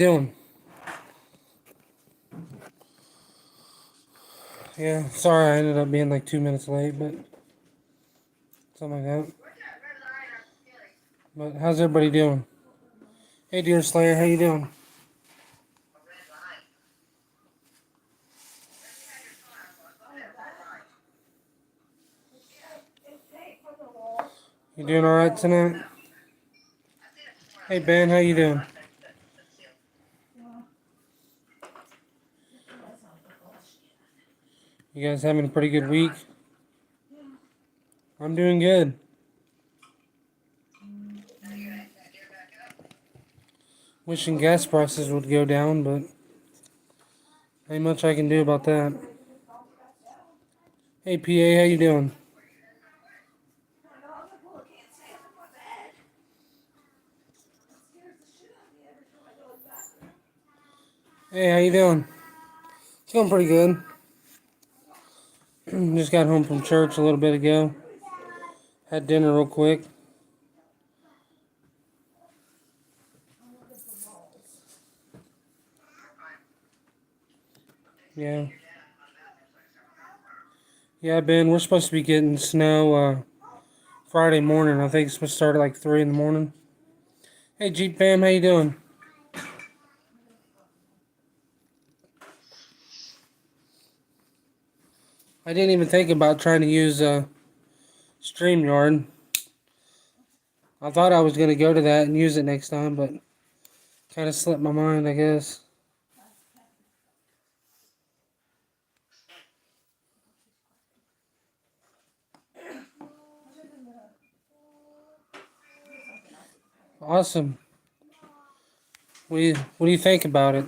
Doing? Yeah, sorry I ended up being like 2 minutes late, but something like that. But how's everybody doing? Hey, Deer Slayer, how you doing? You doing all right tonight? Hey, Ben, how you doing? You guys having a pretty good week? I'm doing good. Wishing gas prices would go down, but ain't much I can do about that. Hey, PA, how you doing? Hey, how you doing? It's going pretty good. Just got home from church a little bit ago. Had dinner real quick. Yeah. Yeah, Ben, we're supposed to be getting snow Friday morning. I think it's supposed to start at like 3 in the morning. Hey, Jeep fam, how you doing? I didn't even think about trying to use StreamYard. I thought I was going to go to that and use it next time, but kind of slipped my mind, I guess. Awesome. What do you think about it?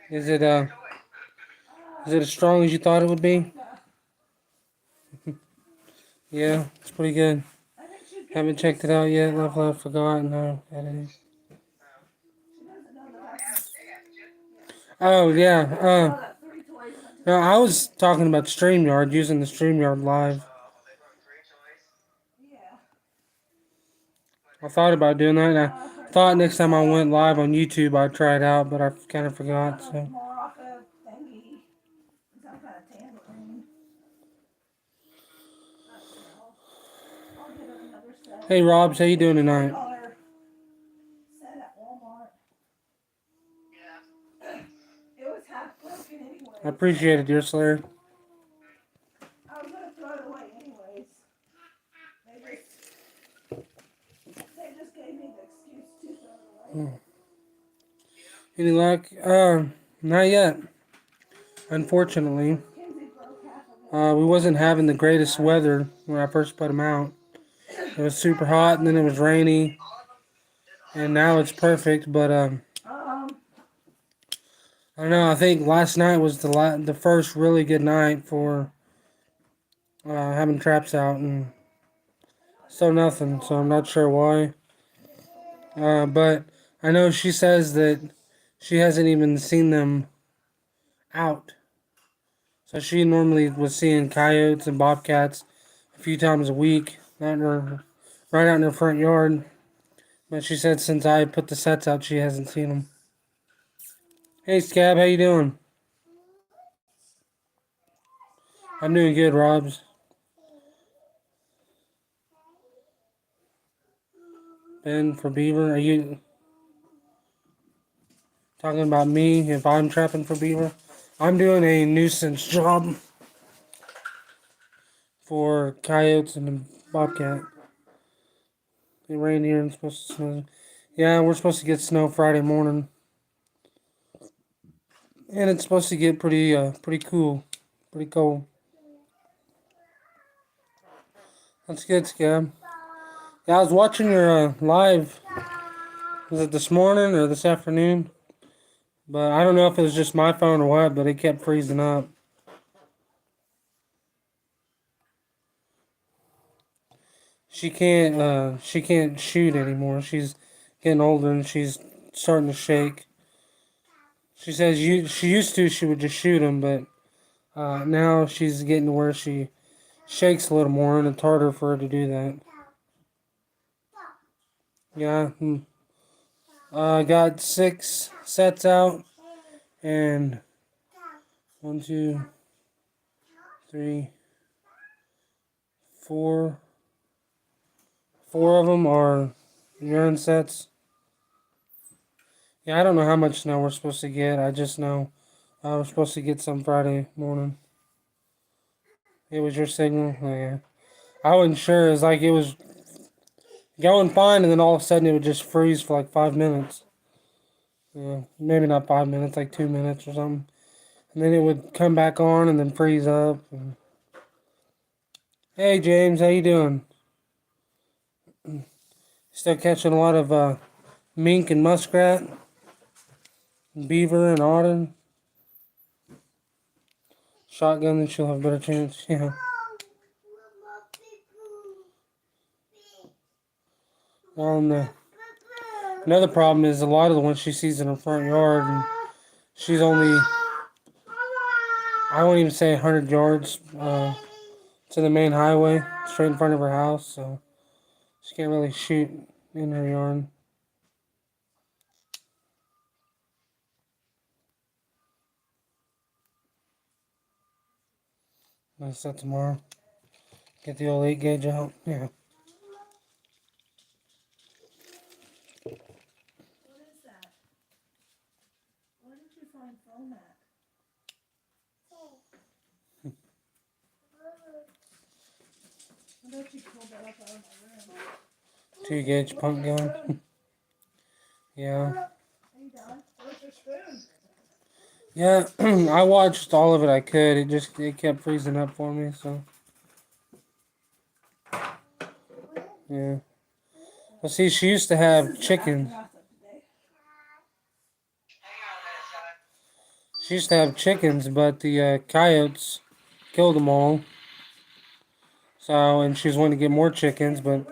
Is it uh is it as strong as you thought it would be? Yeah, it's pretty good. Haven't checked it out yet. I forgot. No, editing. Oh yeah. No, I was talking about StreamYard, using the StreamYard Live. I thought about doing that. And I thought next time I went live on YouTube, I'd try it out, but I kind of forgot. So. Hey, Robs, how you doing tonight? I appreciate it, dear Slayer. Any luck? Not yet. Unfortunately, we wasn't having the greatest weather when I first put them out. It was super hot, and then it was rainy, and now it's perfect. But I don't know. I think last night was the first really good night for having traps out, and still nothing. So I'm not sure why. But I know she says that she hasn't even seen them out. So she normally was seeing coyotes and bobcats a few times a week, right out in her front yard. But she said since I put the sets out, she hasn't seen them. Hey, Scab, how you doing? I'm doing good, Robs. Ben for beaver, are you talking about me if I'm trapping for beaver? I'm doing a nuisance job for coyotes and bobcat. It rained here and it's supposed to snow. Yeah, we're supposed to get snow Friday morning. And it's supposed to get pretty cool. Pretty cold. That's good, Scab. Yeah, I was watching your live. Was it this morning or this afternoon? But I don't know if it was just my phone or what, but it kept freezing up. She can't shoot anymore. She's getting older and she's starting to shake. She says she used to she would just shoot him, but now she's getting to where she shakes a little more and it's harder for her to do that. Yeah. Got 6 sets out, and 1, 2, 3, 4. 4 of them are urine sets. Yeah, I don't know how much snow we're supposed to get. I just know we're supposed to get some Friday morning. It was your signal? Oh, yeah. I wasn't sure. It's like it was going fine, and then all of a sudden it would just freeze for like 5 minutes. Yeah, maybe not 5 minutes, like 2 minutes or something. And then it would come back on and then freeze up. Hey James, how you doing? Still catching a lot of mink and muskrat, and beaver and otter. Shotgun, then she'll have a better chance. Yeah. No. Another problem is a lot of the ones she sees in her front yard, and she's only, I won't even say 100 yards to the main highway, straight in front of her house, so she can't really shoot in her yard. That's that tomorrow. Get the old 8 gauge out. Yeah. What is that? Where did you find foam at? I bet you pulled that up out of my room. 2 gauge pump gun. Yeah. Are you done? Where's your spoon? Yeah, I watched all of it I could. It kept freezing up for me, so. Yeah. Well, see, she used to have chickens. She used to have chickens, but the coyotes killed them all. So, and she's wanting to get more chickens, but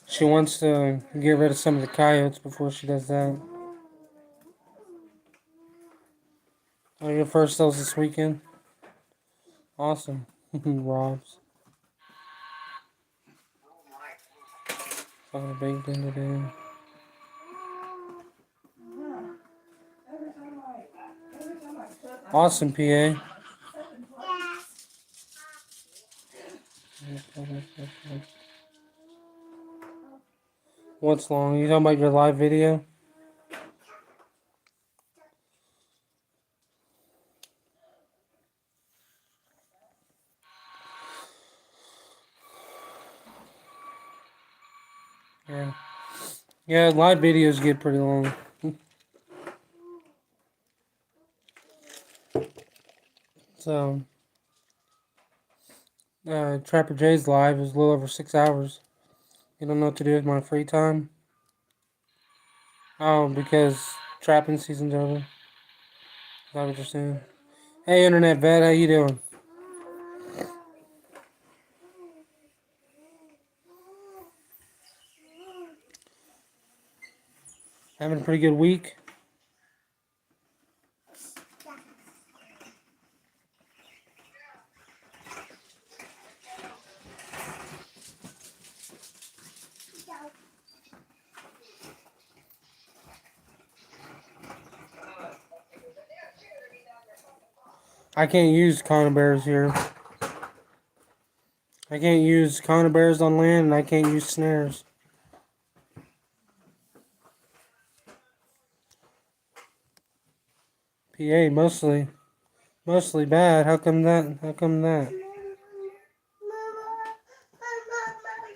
she wants to get rid of some of the coyotes before she does that. Oh, your first sales this weekend? Awesome. Robs. Fucking baked in today. Awesome, PA. What's long? You talking about your live video? Yeah. Yeah, live videos get pretty long. So, Trapper Jay's live is a little over 6 hours. You don't know what to do with my free time? Oh, because trapping season's over. Is that what you're saying? Hey, Internet Vet, how you doing? Having a pretty good week? I can't use conibears here. I can't use conibears on land, and I can't use snares. PA, mostly bad. How come that? How come that?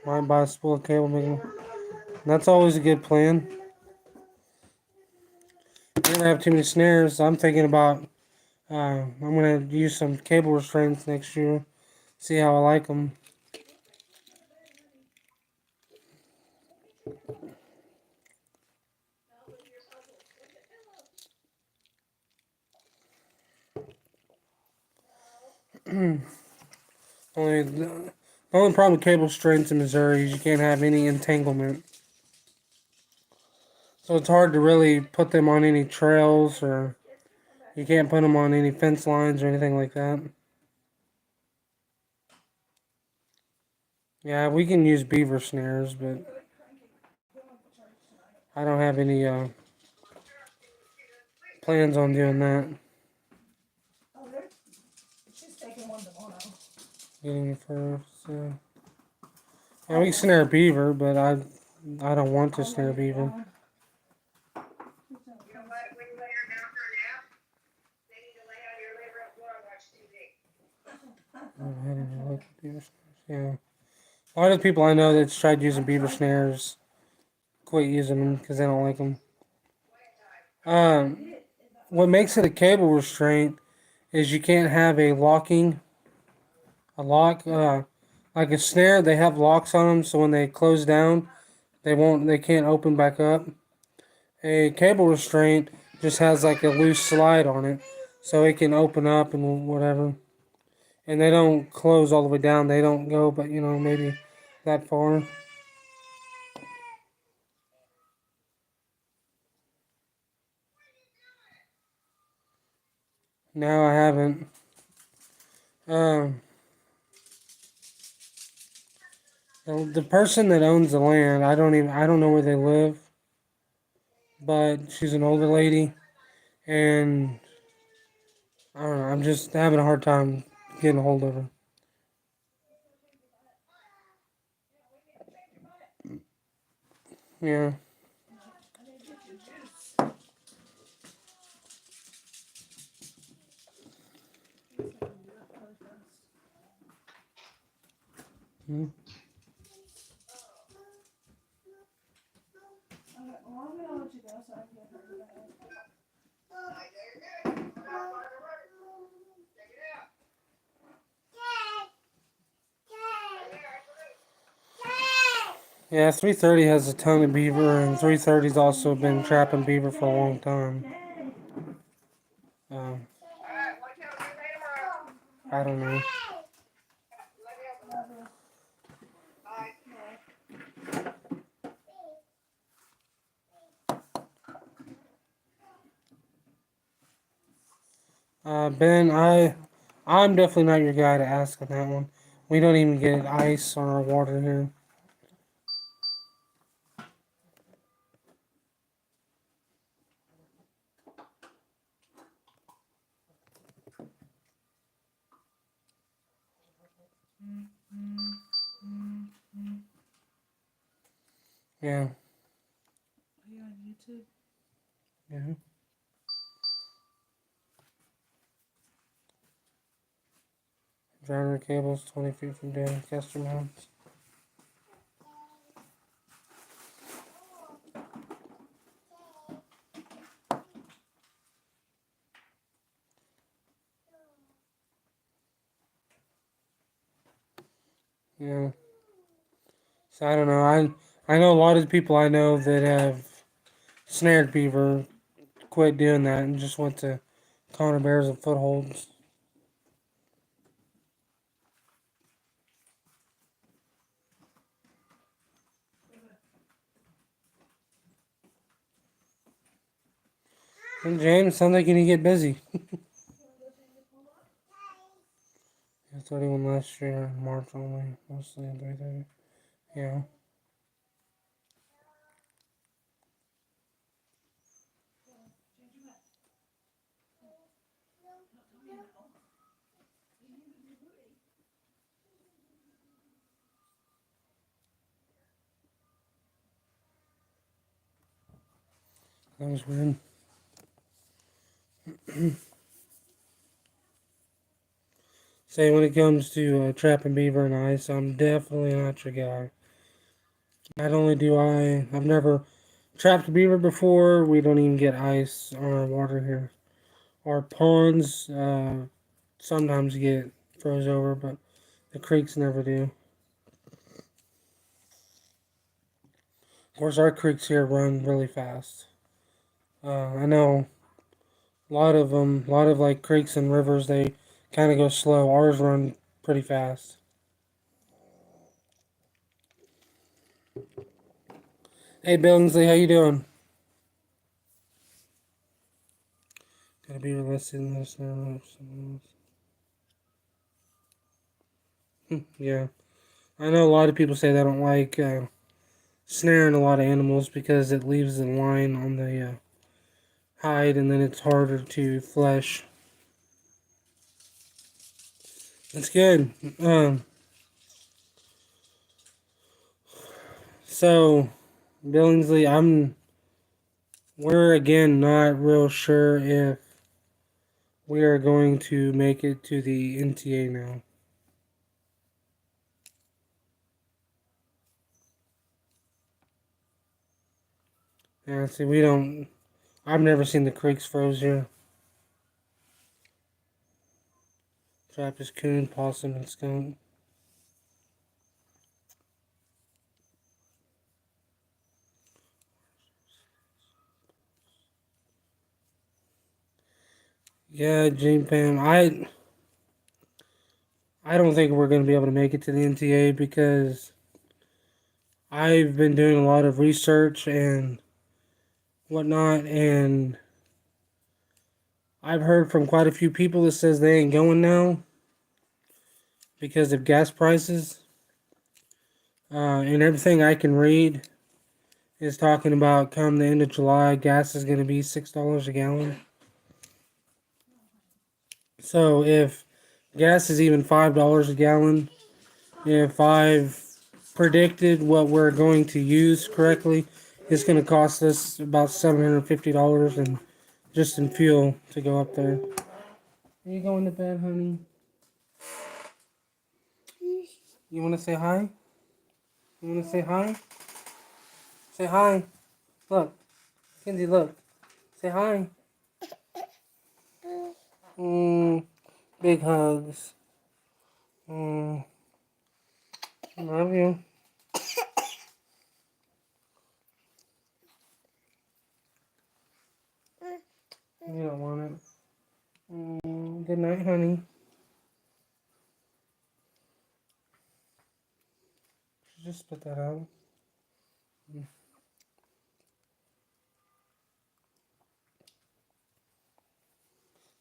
Might buy a spool of cable making. That's always a good plan. I don't have too many snares. I'm thinking about. I'm gonna use some cable restraints next year. See how I like them. The only problem with cable restraints in Missouri is you can't have any entanglement. So it's hard to really put them on any trails, or you can't put them on any fence lines or anything like that. Yeah, we can use beaver snares, but I don't have any plans on doing that. Oh, she's taking one tomorrow. Getting it first. So. Yeah, we can snare a beaver, but I don't want to snare a beaver. Yeah. A lot of people I know that's tried using beaver snares quit using them because they don't like them. What makes it a cable restraint is you can't have a lock. Like a snare, they have locks on them, so when they close down, they can't open back up. A cable restraint just has like a loose slide on it, so it can open up and whatever. And they don't close all the way down. They don't go, but maybe that far. No, I haven't. Um, the person that owns the land, I don't know where they live, but she's an older lady, and I don't know. I'm just having a hard time getting a hold of her. Yeah. Hmm. Well, I'm gonna let you go so I can get her to bed. Yeah, 330 has a ton of beaver, and 330's also been trapping beaver for a long time. Um, I don't know. Ben, I'm definitely not your guy to ask on that one. We don't even get ice on our water here. Yeah. Are you on YouTube? Yeah. Drowner cables 20 feet from down caster mounts. Yeah. So I don't know. I know a lot of the people I know that have snared beaver quit doing that and just went to conifer bears and footholds. And James, sounds like you need to get busy. Yeah, 31 last year, March only, mostly in 330. Yeah. That was weird. Say, when it comes to trapping beaver and ice, I'm definitely not your guy. Not only I've never trapped beaver before, we don't even get ice on our water here. Our ponds sometimes get froze over, but the creeks never do. Of course, our creeks here run really fast. I know a lot of like creeks and rivers, they kind of go slow. Ours run pretty fast. Hey Billingsley, how you doing? Gotta be realistic in this now. Yeah, I know a lot of people say they don't like snaring a lot of animals because it leaves the line on the hide, and then it's harder to flesh. It's good. So Billingsley, we're again not real sure if we are going to make it to the NTA now. Yeah, see, I've never seen the creeks froze here. Trappist coon, possum, and skunk. Yeah, Gene Pam, I don't think we're going to be able to make it to the NTA because I've been doing a lot of research and whatnot, and I've heard from quite a few people that says they ain't going now because of gas prices. And everything I can read is talking about come the end of July, gas is going to be $6 a gallon. So if gas is even $5 a gallon, if I've predicted what we're going to use correctly, it's going to cost us about $750 and just in fuel to go up there. Are you going to bed, honey? You want to say hi? You want to say hi? Say hi. Look. Kenzie, look. Say hi. Big hugs. Love you. You don't want it. Good night, honey. Just spit that out.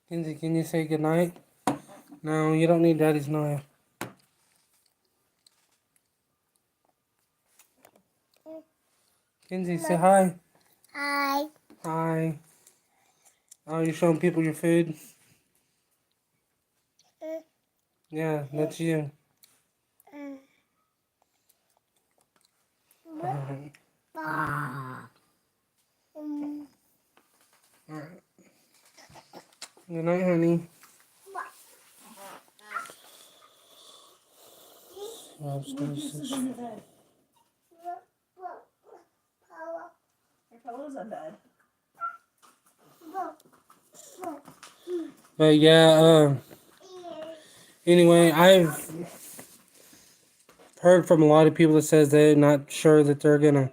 Kenzie, can you say good night? No, you don't need Daddy's knife. Kenzie, say hi. Hi. Hi. Oh, you showing people your food? Yeah, that's you. Alright. Alright. Good night, honey. Who's in the bed? Your pillow's in bed. But yeah, anyway, I've heard from a lot of people that says they're not sure that they're gonna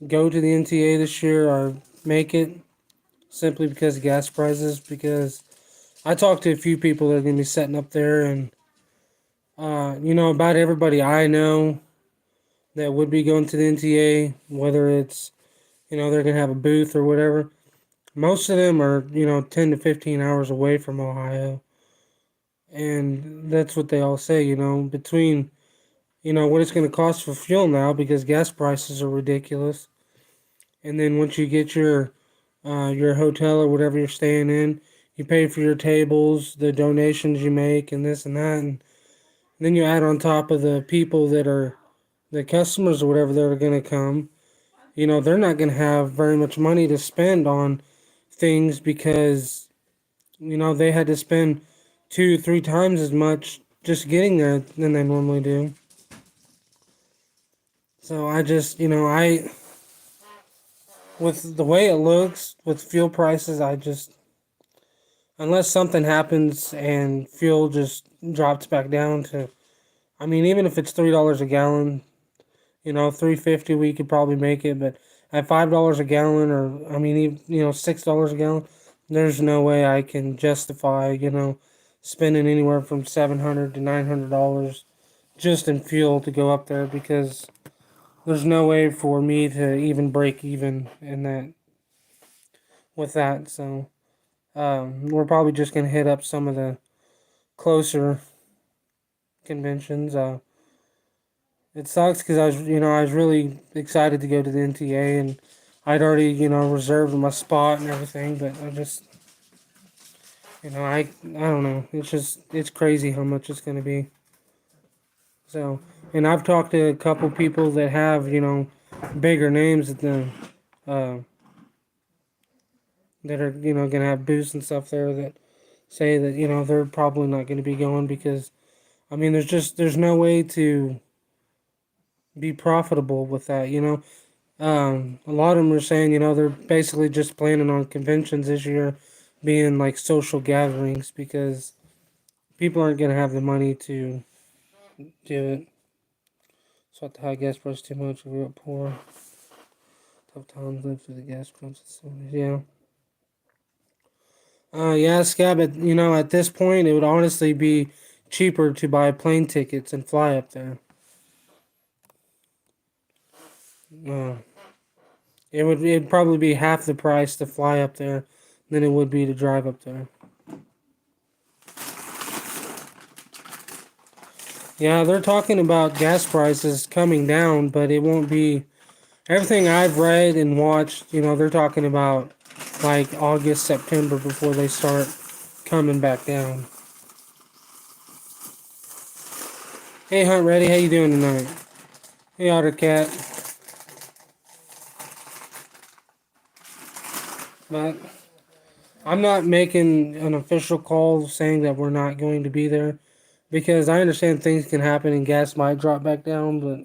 go to the NTA this year or make it simply because of gas prices. Because I talked to a few people that are gonna be setting up there, and about everybody I know that would be going to the NTA, whether it's they're gonna have a booth or whatever. Most of them are 10 to 15 hours away from Ohio, and that's what they all say. Between what it's going to cost for fuel now because gas prices are ridiculous. And then once you get your hotel or whatever you're staying in, you pay for your tables, the donations you make, and this and that, and then you add on top of the people that are the customers or whatever that are going to come. They're not going to have very much money to spend on things because they had to spend 2-3 times as much just getting there than they normally do. So I just, with the way it looks, with fuel prices, unless something happens and fuel just drops back down to, even if it's $3 a gallon, $3.50 we could probably make it, but at $5 a gallon, or even, $6 a gallon, there's no way I can justify, spending anywhere from $700 to $900 just in fuel to go up there because there's no way for me to even break even in that with that. So we're probably just gonna hit up some of the closer conventions. it sucks because I was really excited to go to the NTA, and I'd already, reserved my spot and everything, but I just, I don't know. It's crazy how much it's going to be. So, and I've talked to a couple people that have, bigger names uh, that are, going to have booths and stuff there that say that, they're probably not going to be going because, I mean, there's no way to be profitable with that, A lot of them are saying, they're basically just planning on conventions this year being like social gatherings because people aren't going to have the money to do it. So the high gas price too much. We grew up poor. Tough times lived through the gas crunch. Yeah. Yeah, Scab. At this point, it would honestly be cheaper to buy plane tickets and fly up there. Uh, it'd probably be half the price to fly up there than it would be to drive up there. Yeah, they're talking about gas prices coming down, but it won't be. Everything I've read and watched, they're talking about like August, September before they start coming back down. Hey, Hunt Ready, how you doing tonight? Hey, Otter Cat. But I'm not making an official call saying that we're not going to be there because I understand things can happen and gas might drop back down, but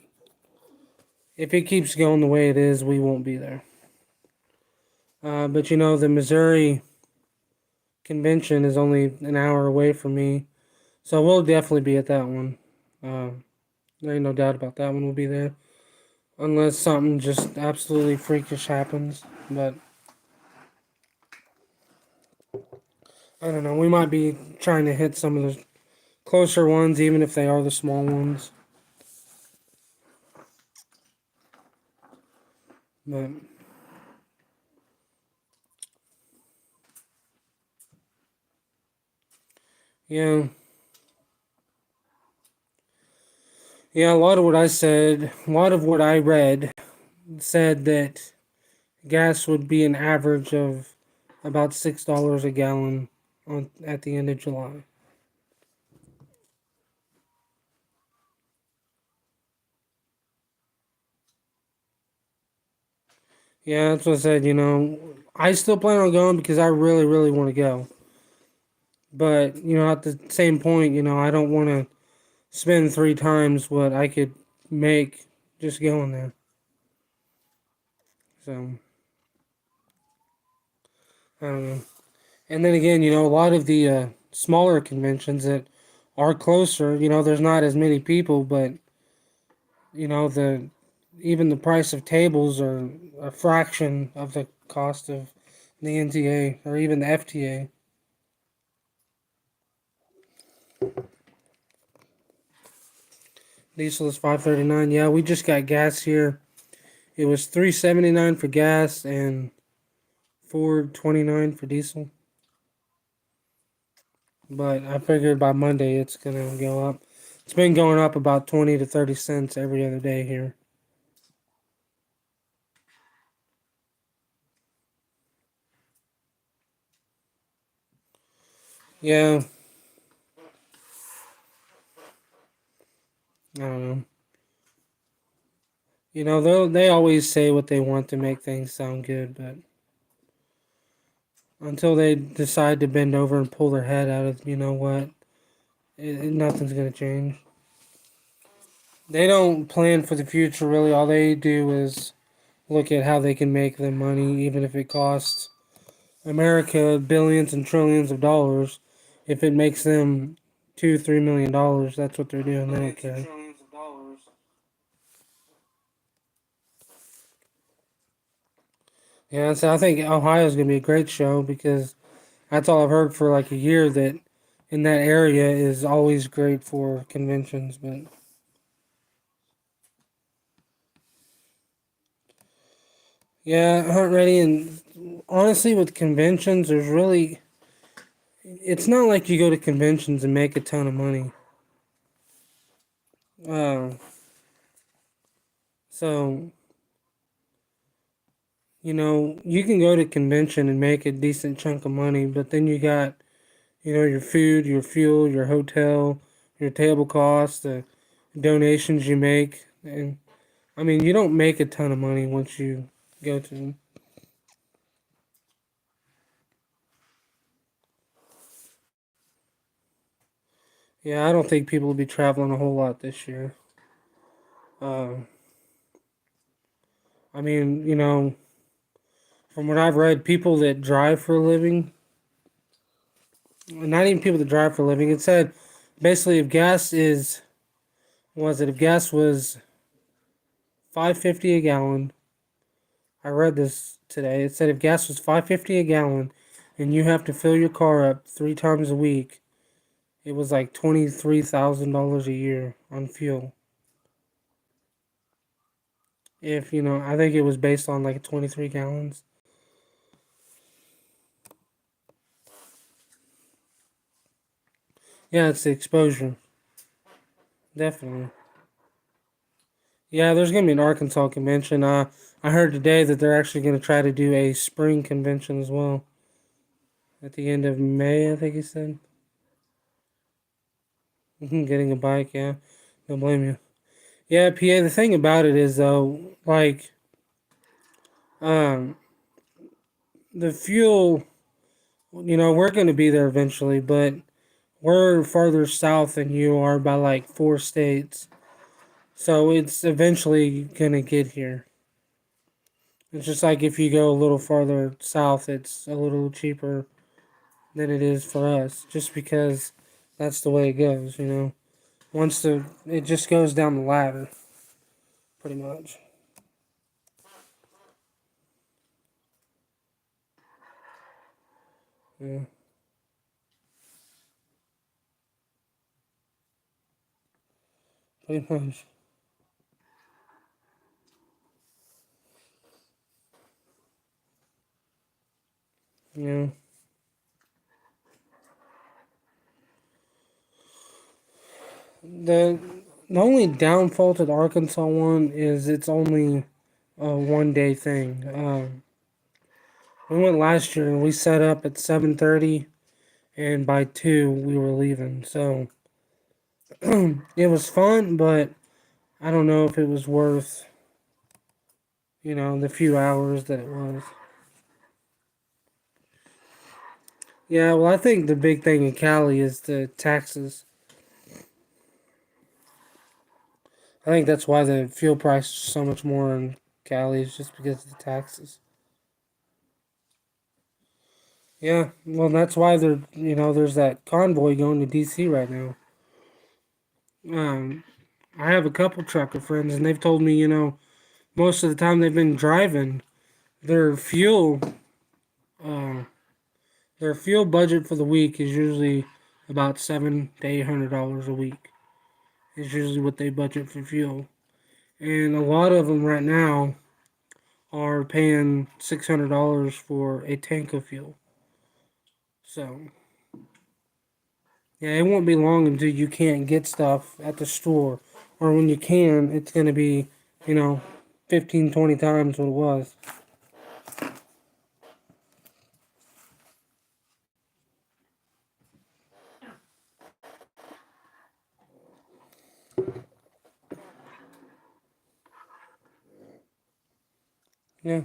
if it keeps going the way it is, we won't be there. But the Missouri convention is only an hour away from me, so we'll definitely be at that one. There ain't no doubt about that one. We'll be there, unless something just absolutely freakish happens. But I don't know. We might be trying to hit some of the closer ones, even if they are the small ones. But yeah, yeah. A lot of what I said, a lot of what I read, said that gas would be an average of about $6 a gallon on at the end of July. Yeah, that's what I said. I still plan on going because I really, really want to go. But at the same point, I don't want to spend three times what I could make just going there. So I don't know. And then again, a lot of the smaller conventions that are closer, there's not as many people, but the even the price of tables are a fraction of the cost of the NTA or even the FTA. Diesel is $5.39. Yeah, we just got gas here. It was $3.79 for gas and $4.29 for diesel. But I figured by Monday it's gonna go up. It's been going up about 20 to 30 cents every other day here. Yeah, I don't know. They always say what they want to make things sound good, but until they decide to bend over and pull their head out of, what, nothing's gonna change. They don't plan for the future really. All they do is look at how they can make the money, even if it costs America billions and trillions of dollars. If it makes them $2-3 million, that's what they're doing. They don't care. Yeah, so I think Ohio's gonna be a great show because that's all I've heard for like a year that in that area is always great for conventions. But yeah, Hunt Ready, and honestly, with conventions, it's not like you go to conventions and make a ton of money. Uh, So, you can go to convention and make a decent chunk of money, but then you got, your food, your fuel, your hotel, your table costs, the donations you make. And I mean, you don't make a ton of money once you go to them. Yeah, I don't think people will be traveling a whole lot this year. Uh, I mean, from what I've read, people that drive for a living, not even people that drive for a living, it said basically if gas is, was it, if gas was 5.50 a gallon, I read this today. It said if gas was 5.50 a gallon and you have to fill your car up 3 times a week, it was like $23,000 a year on fuel. If, I think it was based on like 23 gallons. Yeah, it's the exposure. Definitely. Yeah, there's gonna be an Arkansas convention. I heard today that they're actually gonna try to do a spring convention as well at the end of May. I think he said. Getting a bike, yeah, don't blame you. Yeah, PA. The thing about it is though, like, um, the fuel. We're gonna be there eventually, but we're farther south than you are by like 4 states, so it's eventually gonna get here. It's just like if you go a little farther south, it's a little cheaper than it is for us, just because that's the way it goes. Once it just goes down the ladder, pretty much. Yeah, pretty much. Yeah. The the only downfall to the Arkansas one is it's only a 1 day thing. We went last year and we set up at 7:30, and by 2 we were leaving. So it was fun, but I don't know if it was worth the few hours that it was. Yeah, well, I think the big thing in Cali is the taxes. I think that's why the fuel price is so much more in Cali, is just because of the taxes. Yeah, well, that's why there's that convoy going to DC right now. Um, I have a couple trucker friends, and they've told me, most of the time they've been driving, their fuel, uh, their fuel budget for the week is usually about $700 to $800 a week. Is usually what they budget for fuel, and a lot of them right now are paying $600 for a tank of fuel. So yeah, it won't be long until you can't get stuff at the store, or when you can, it's gonna be, you know, 15, 20 times what it was. Yeah,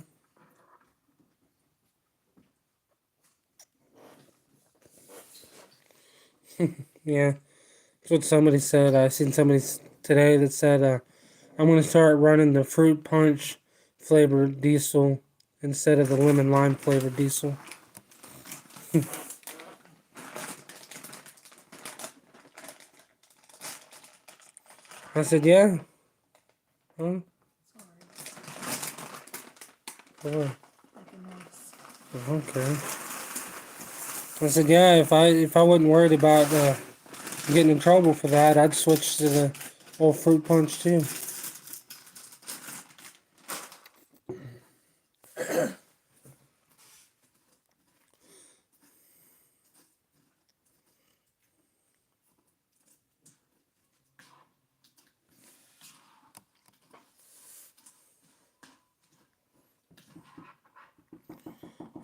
yeah. That's what somebody said. I seen somebody today that said, I'm gonna start running the fruit punch flavored diesel instead of the lemon lime flavored diesel. I said, yeah. Huh? Oh, okay. I said, yeah. If I wasn't worried about getting in trouble for that, I'd switch to the old fruit punch too.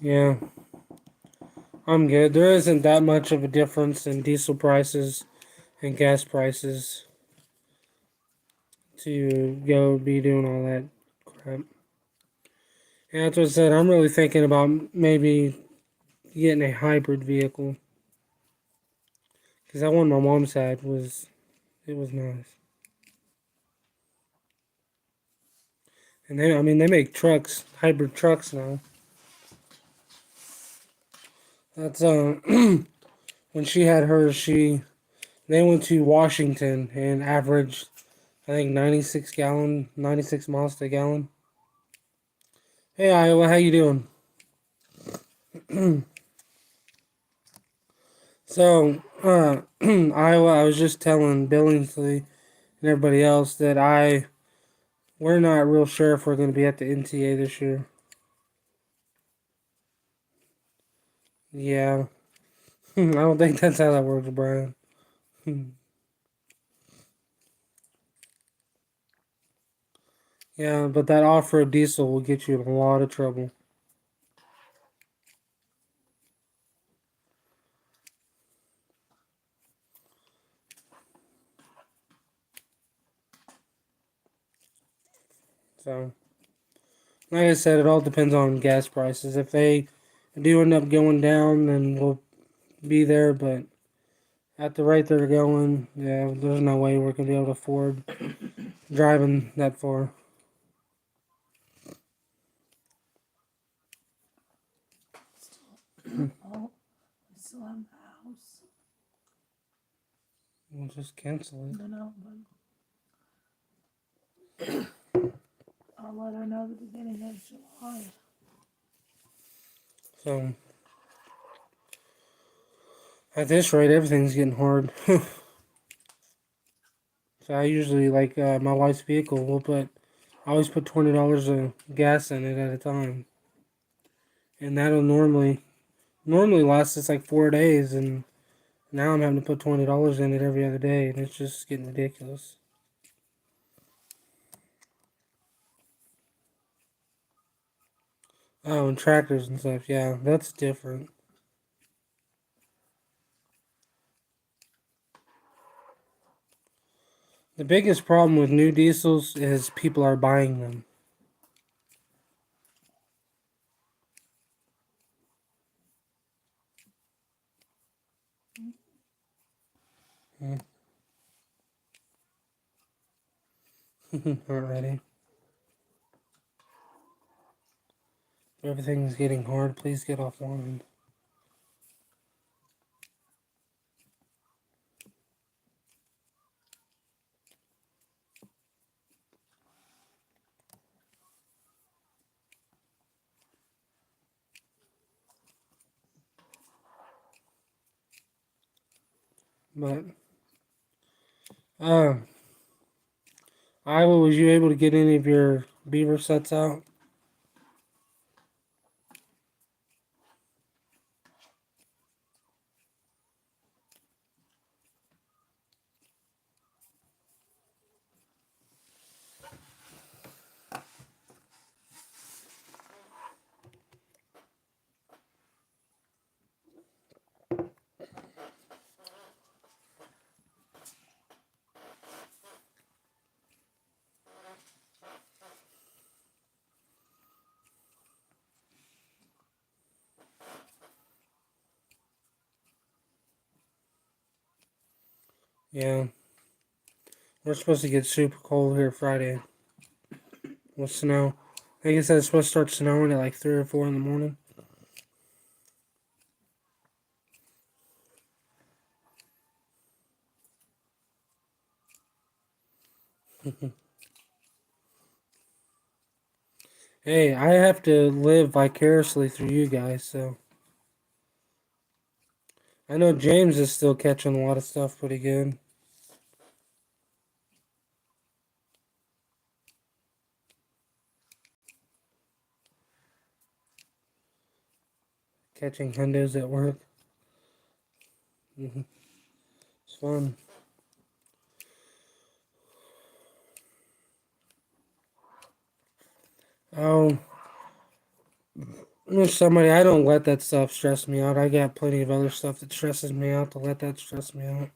Yeah, I'm good. There isn't that much of a difference in diesel prices and gas prices to go be doing all that crap. And that's what I said. I'm really thinking about maybe getting a hybrid vehicle because that one my mom's had was nice. And they make trucks, hybrid trucks now. That's when she had hers, they went to Washington and averaged I think 96 miles to gallon. Hey Iowa, how you doing? So, Iowa, I was just telling Billingsley and everybody else that we're not real sure if we're going to be at the NTA this year. Yeah, I don't think that's how that works, Brian. Yeah, but that off-road diesel will get you in a lot of trouble. So, like I said, it all depends on gas prices. If they do end up going down, then we'll be there. But at the rate they're going, yeah, there's no way we're gonna be able to afford driving that far. Oh, we still have the house. We'll just cancel it. I know, but I'll let her know the beginning of July. So at this rate, everything's getting hard. So I usually like my wife's vehicle. I always put $20 of gas in it at a time, and that'll normally last us like 4 days, and now I'm having to put $20 in it every other day, and it's just getting ridiculous. Oh, and tractors and stuff, yeah, that's different. The biggest problem with new diesels is people are buying them. Alrighty. Everything's getting hard. Please get offline. But, uh, Iowa, was you able to get any of your beaver sets out? Yeah. We're supposed to get super cold here Friday with snow. I think it said it's supposed to start snowing at like 3 or 4 in the morning. Hey, I have to live vicariously through you guys, so. I know James is still catching a lot of stuff pretty good. Catching hundos at work. It's fun. Oh, There's somebody, I don't let that stuff stress me out. I got plenty of other stuff that stresses me out to let that stress me out.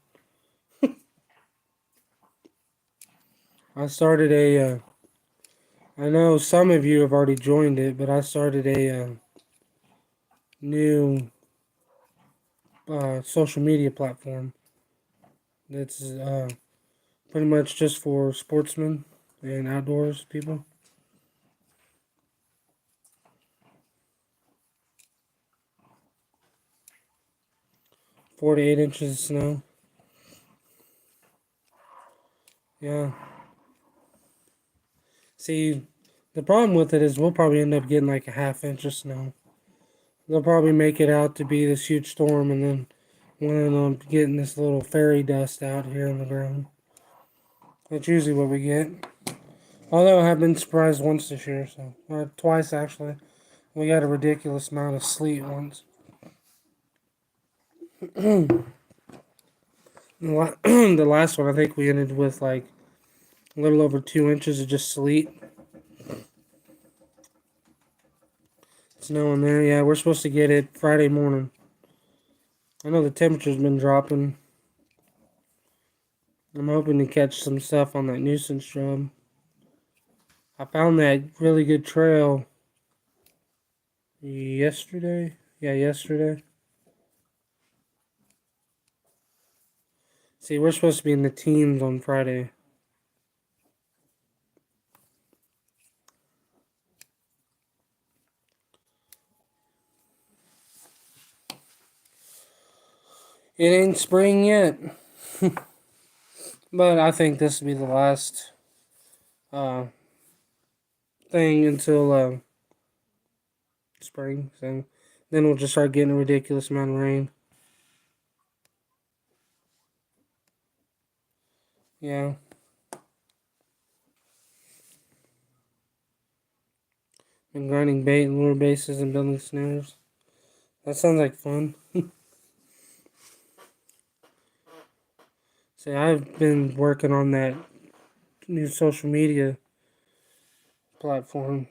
I started I know some of you have already joined it, but I started a new social media platform that's pretty much just for sportsmen and outdoors people. 4 to 8 inches of snow. Yeah. See, the problem with it is we'll probably end up getting like a ½ inch of snow. They'll probably make it out to be this huge storm, and then we'll end up getting this little fairy dust out here in the ground. That's usually what we get. Although I have been surprised once this year, so or twice actually. We got a ridiculous amount of sleet once. The last one, I think we ended with like a little over 2 inches of just sleet. Snow in there. Yeah, we're supposed to get it Friday morning. I know the temperature's been dropping. I'm hoping to catch some stuff on that nuisance job. I found that really good trail yesterday. Yeah, yesterday. See, we're supposed to be in the teens on Friday. It ain't spring yet. But I think this will be the last uh, thing until spring. So then we'll just start getting a ridiculous amount of rain. Yeah. Been grinding bait and lure bases and building snares. That sounds like fun. See, I've been working on that new social media platform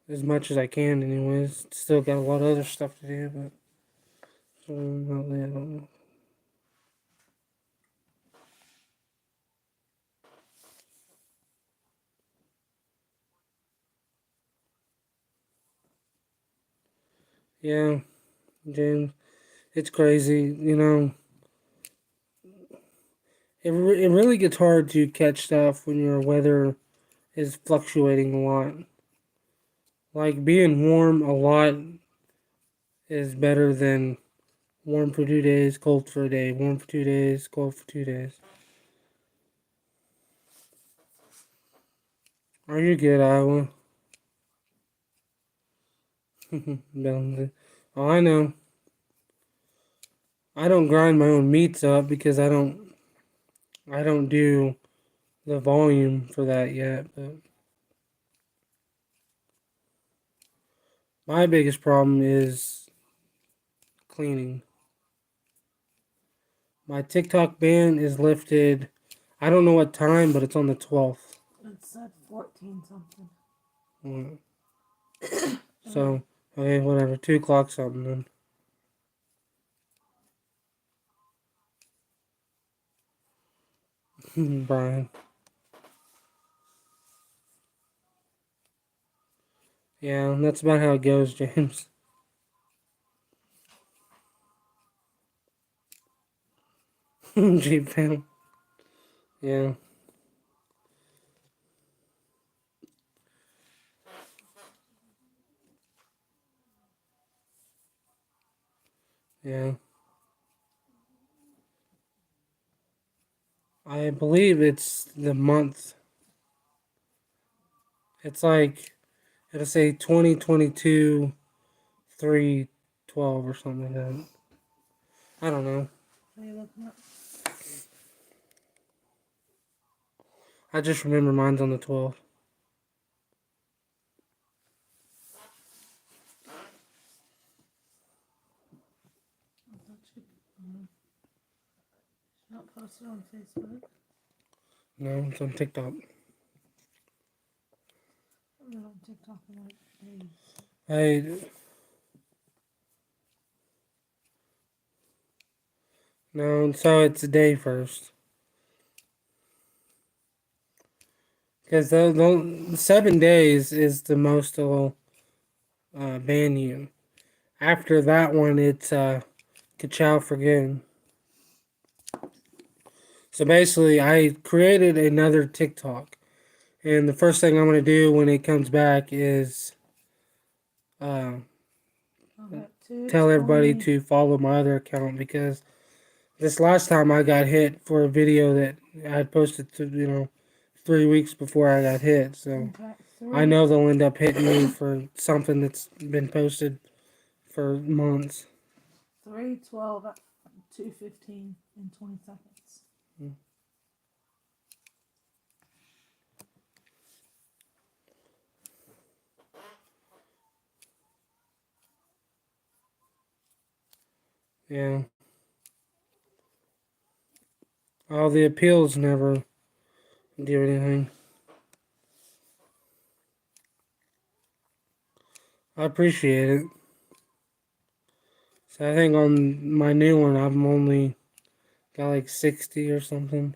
as much as I can, anyways. Still got a lot of other stuff to do, but not really, I don't know. Yeah, James, it's crazy. You know, it really gets hard to catch stuff when your weather is fluctuating a lot. Like being warm a lot is better than warm for 2 days, cold for a day, warm for 2 days, cold for 2 days. Are you good, Iowa? Bellingham. Oh, I know. I don't grind my own meats up because I don't do the volume for that yet, but my biggest problem is cleaning. My TikTok ban is lifted. I don't know what time, but it's on the 12th. It said 14 something. Mm. So, okay, whatever. 2 o'clock something then. Brian. Yeah, that's about how it goes, James. Jeep fam. Yeah, yeah. I believe it's the month. It's like, it'll say 2022 3/12 or something like that. I don't know. Are you looking up? I just remember mine's on the 12th. Not posted on Facebook. No, it's on TikTok. I'm not on TikTok in like days. I no, so it's a day first. Because the 7 days is the most it'll ban you. After that one, it's ka-chow for good. So basically, I created another TikTok, and the first thing I'm gonna do when it comes back is uh, tell everybody to follow my other account because this last time I got hit for a video that I had posted to 3 weeks before I got hit. So I know they'll end up hitting me for something that's been posted for months. 3:12 at 2:15 in 20 seconds. Yeah. All the appeals never do anything. I appreciate it. So I think on my new one, I'm only got like 60 or something.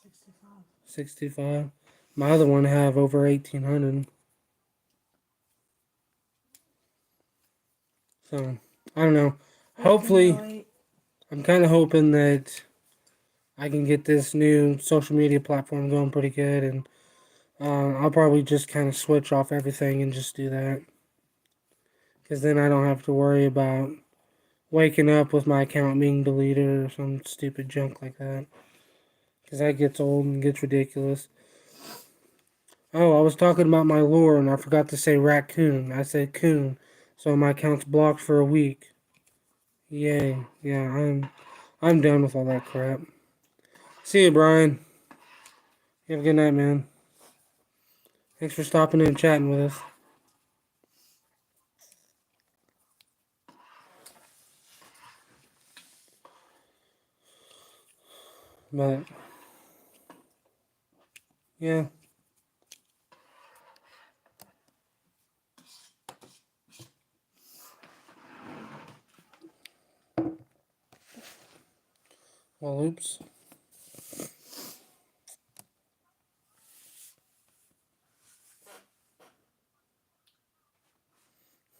65. 65. My other one have over 1,800. So I don't know. Hopefully, I'm kind of hoping that I can get this new social media platform going pretty good, and I'll probably just kind of switch off everything and just do that. Because then I don't have to worry about waking up with my account being deleted or some stupid junk like that. Because that gets old and gets ridiculous. Oh, I was talking about my lure and I forgot to say raccoon. I said coon. So my account's blocked for a week. Yay. Yeah, I'm done with all that crap. See you, Brian. You have a good night, man. Thanks for stopping in and chatting with us. But yeah. Well, oops.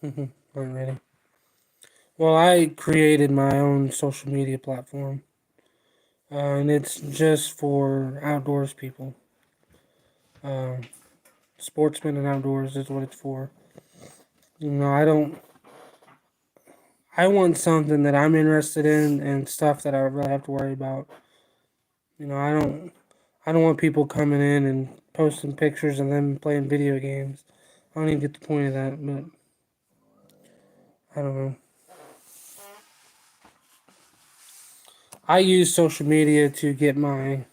I'm ready. Well, I created my own social media platform. And it's just for outdoors people. Uh, Sportsmen and outdoors is what it's for. I don't. I want something that I'm interested in and stuff that I really have to worry about. I don't. I don't want people coming in and posting pictures and them playing video games. I don't even get the point of that, but I don't know. I use social media to get my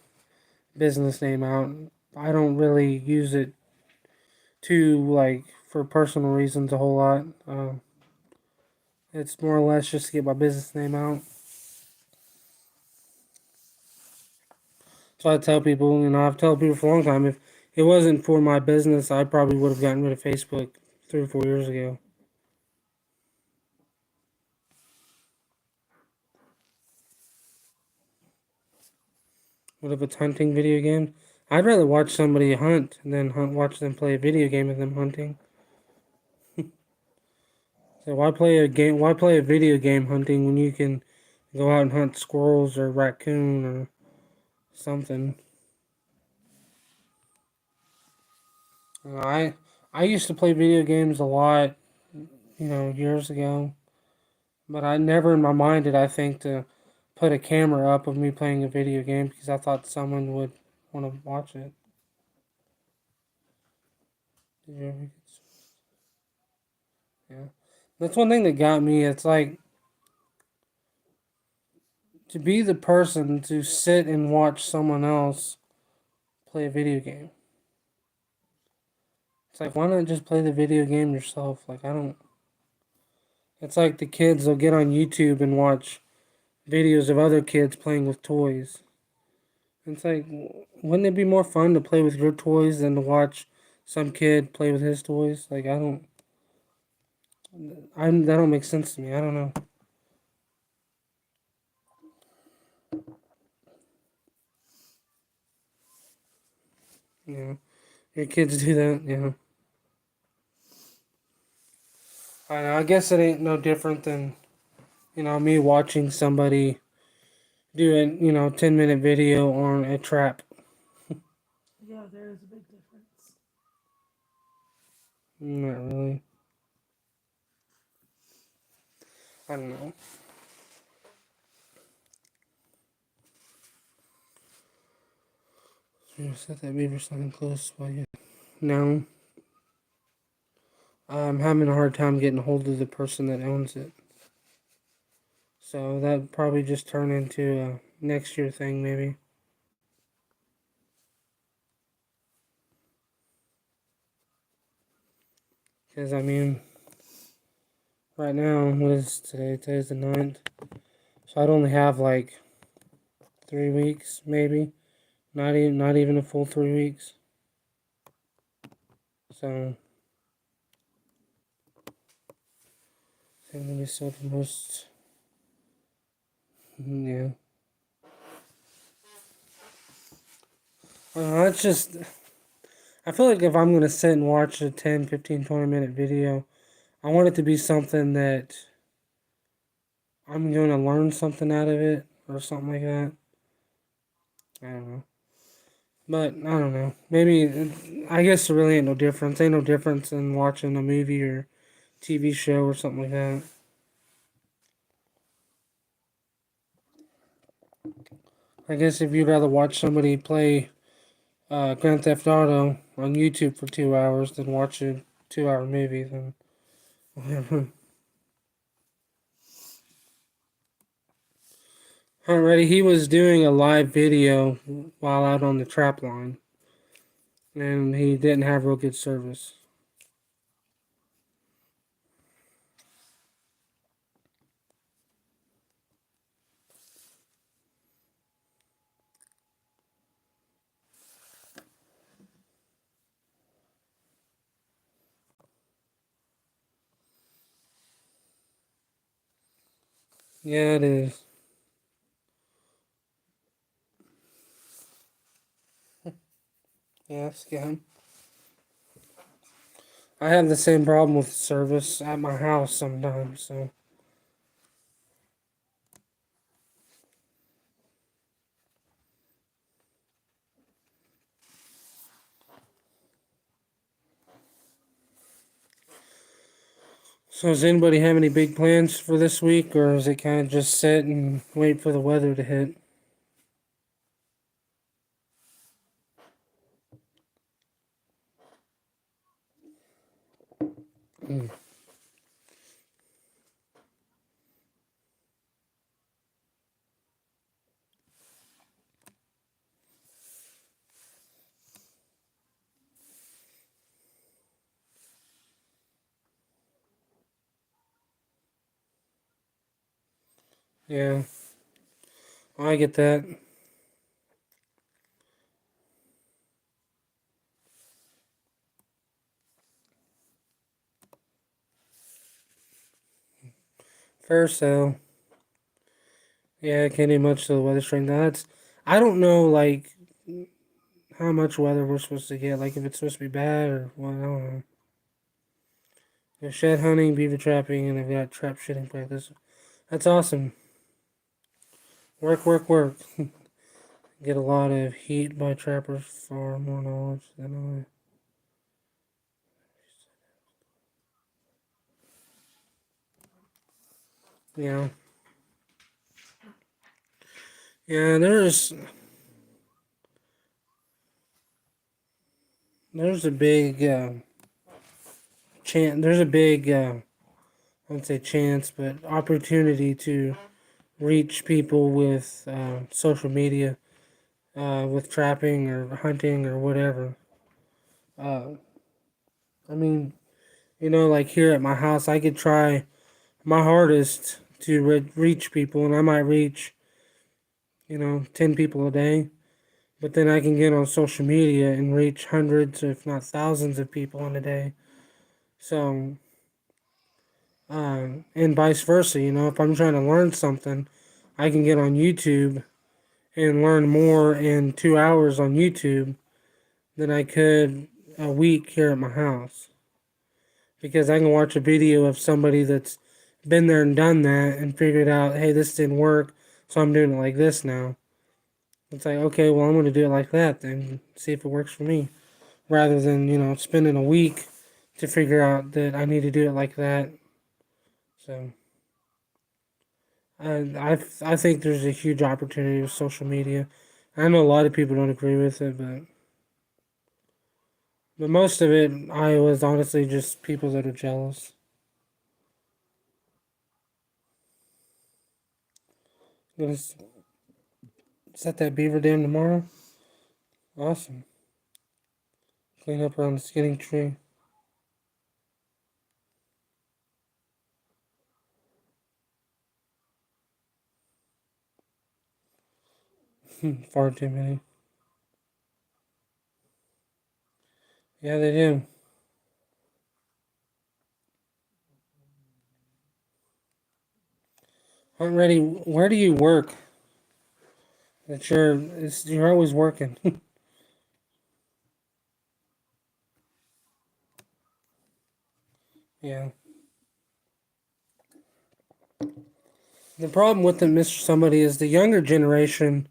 business name out. I don't really use it to for personal reasons a whole lot. It's more or less just to get my business name out. So I tell people, I've told people for a long time, if it wasn't for my business, I probably would have gotten rid of Facebook 3 or 4 years ago. What if it's hunting video game? I'd rather watch somebody hunt than watch them play a video game of them hunting. So why play a game? Why play a video game hunting when you can go out and hunt squirrels or raccoon or something? I used to play video games a lot, years ago, but I never in my mind did I think to put a camera up of me playing a video game because I thought someone would want to watch it. Did you ever get Yeah. That's one thing that got me. It's like to be the person to sit and watch someone else play a video game. It's like, why not just play the video game yourself? Like, I don't. It's like the kids, they'll get on YouTube and watch videos of other kids playing with toys. It's like, wouldn't it be more fun to play with your toys than to watch some kid play with his toys? Like, I don't. That don't make sense to me. I don't know. You know, your kids do that. You know, I know. I guess it ain't no different than me watching somebody do a 10-minute video on a trap. Yeah, there is a big difference. Not really. I don't know. You set that beaver something close by you. No. I'm having a hard time getting a hold of the person that owns it. So that probably just turn into a next year thing, maybe. Because, I mean, right now, what is today? Today's the 9th. So I'd only have like 3 weeks, maybe. Not even a full 3 weeks. So, it's going to be so the most. Yeah. That's just. I feel like if I'm going to sit and watch a 10, 15, 20-minute video, I want it to be something that I'm going to learn something out of it or something like that. I don't know. But I don't know. Maybe I guess there really ain't no difference. Ain't no difference in watching a movie or TV show or something like that. I guess if you'd rather watch somebody play Grand Theft Auto on YouTube for 2 hours than watch a 2-hour movie, then whatever. Alrighty, he was doing a live video while out on the trap line, and he didn't have real good service. Yeah, it is. Yeah, scam. I have the same problem with service at my house sometimes, so. So does anybody have any big plans for this week, or is it kind of just sit and wait for the weather to hit? Mm. Yeah, I get that. Fair sale. Yeah, can't do much to the weather strength. I don't know, like, how much weather we're supposed to get. Like, if it's supposed to be bad or what, I don't know. There's shed hunting, beaver trapping, and I've got trap shooting practice. That's awesome. Work, work, work. Get a lot of heat by trappers, far more knowledge than I. Yeah. Yeah, there's a big chance. There's a big I wouldn't say chance, but opportunity to reach people with social media, with trapping or hunting or whatever. Uh, I mean, like here at my house, I could try my hardest to reach people, and I might reach 10 people a day. But then I can get on social media and reach hundreds, if not thousands, of people in a day. So And vice versa. You know, if I'm trying to learn something, I can get on YouTube and learn more in 2 hours on YouTube than I could a week here at my house. Because I can watch a video of somebody that's been there and done that and figured out, hey, this didn't work, so I'm doing it like this now. It's like, okay, well, I'm going to do it like that then, see if it works for me. Rather than, you know, spending a week to figure out that I need to do it like that. So, I think there's a huge opportunity with social media. I know a lot of people don't agree with it, but most of it, I was honestly just people that are jealous. Gonna set that beaver dam tomorrow. Awesome. Clean up around the skinning tree. Far too many. Yeah, they do. Aren't ready. Where do you work? That you're always working. Yeah. The problem with the Mr. Somebody is the younger generation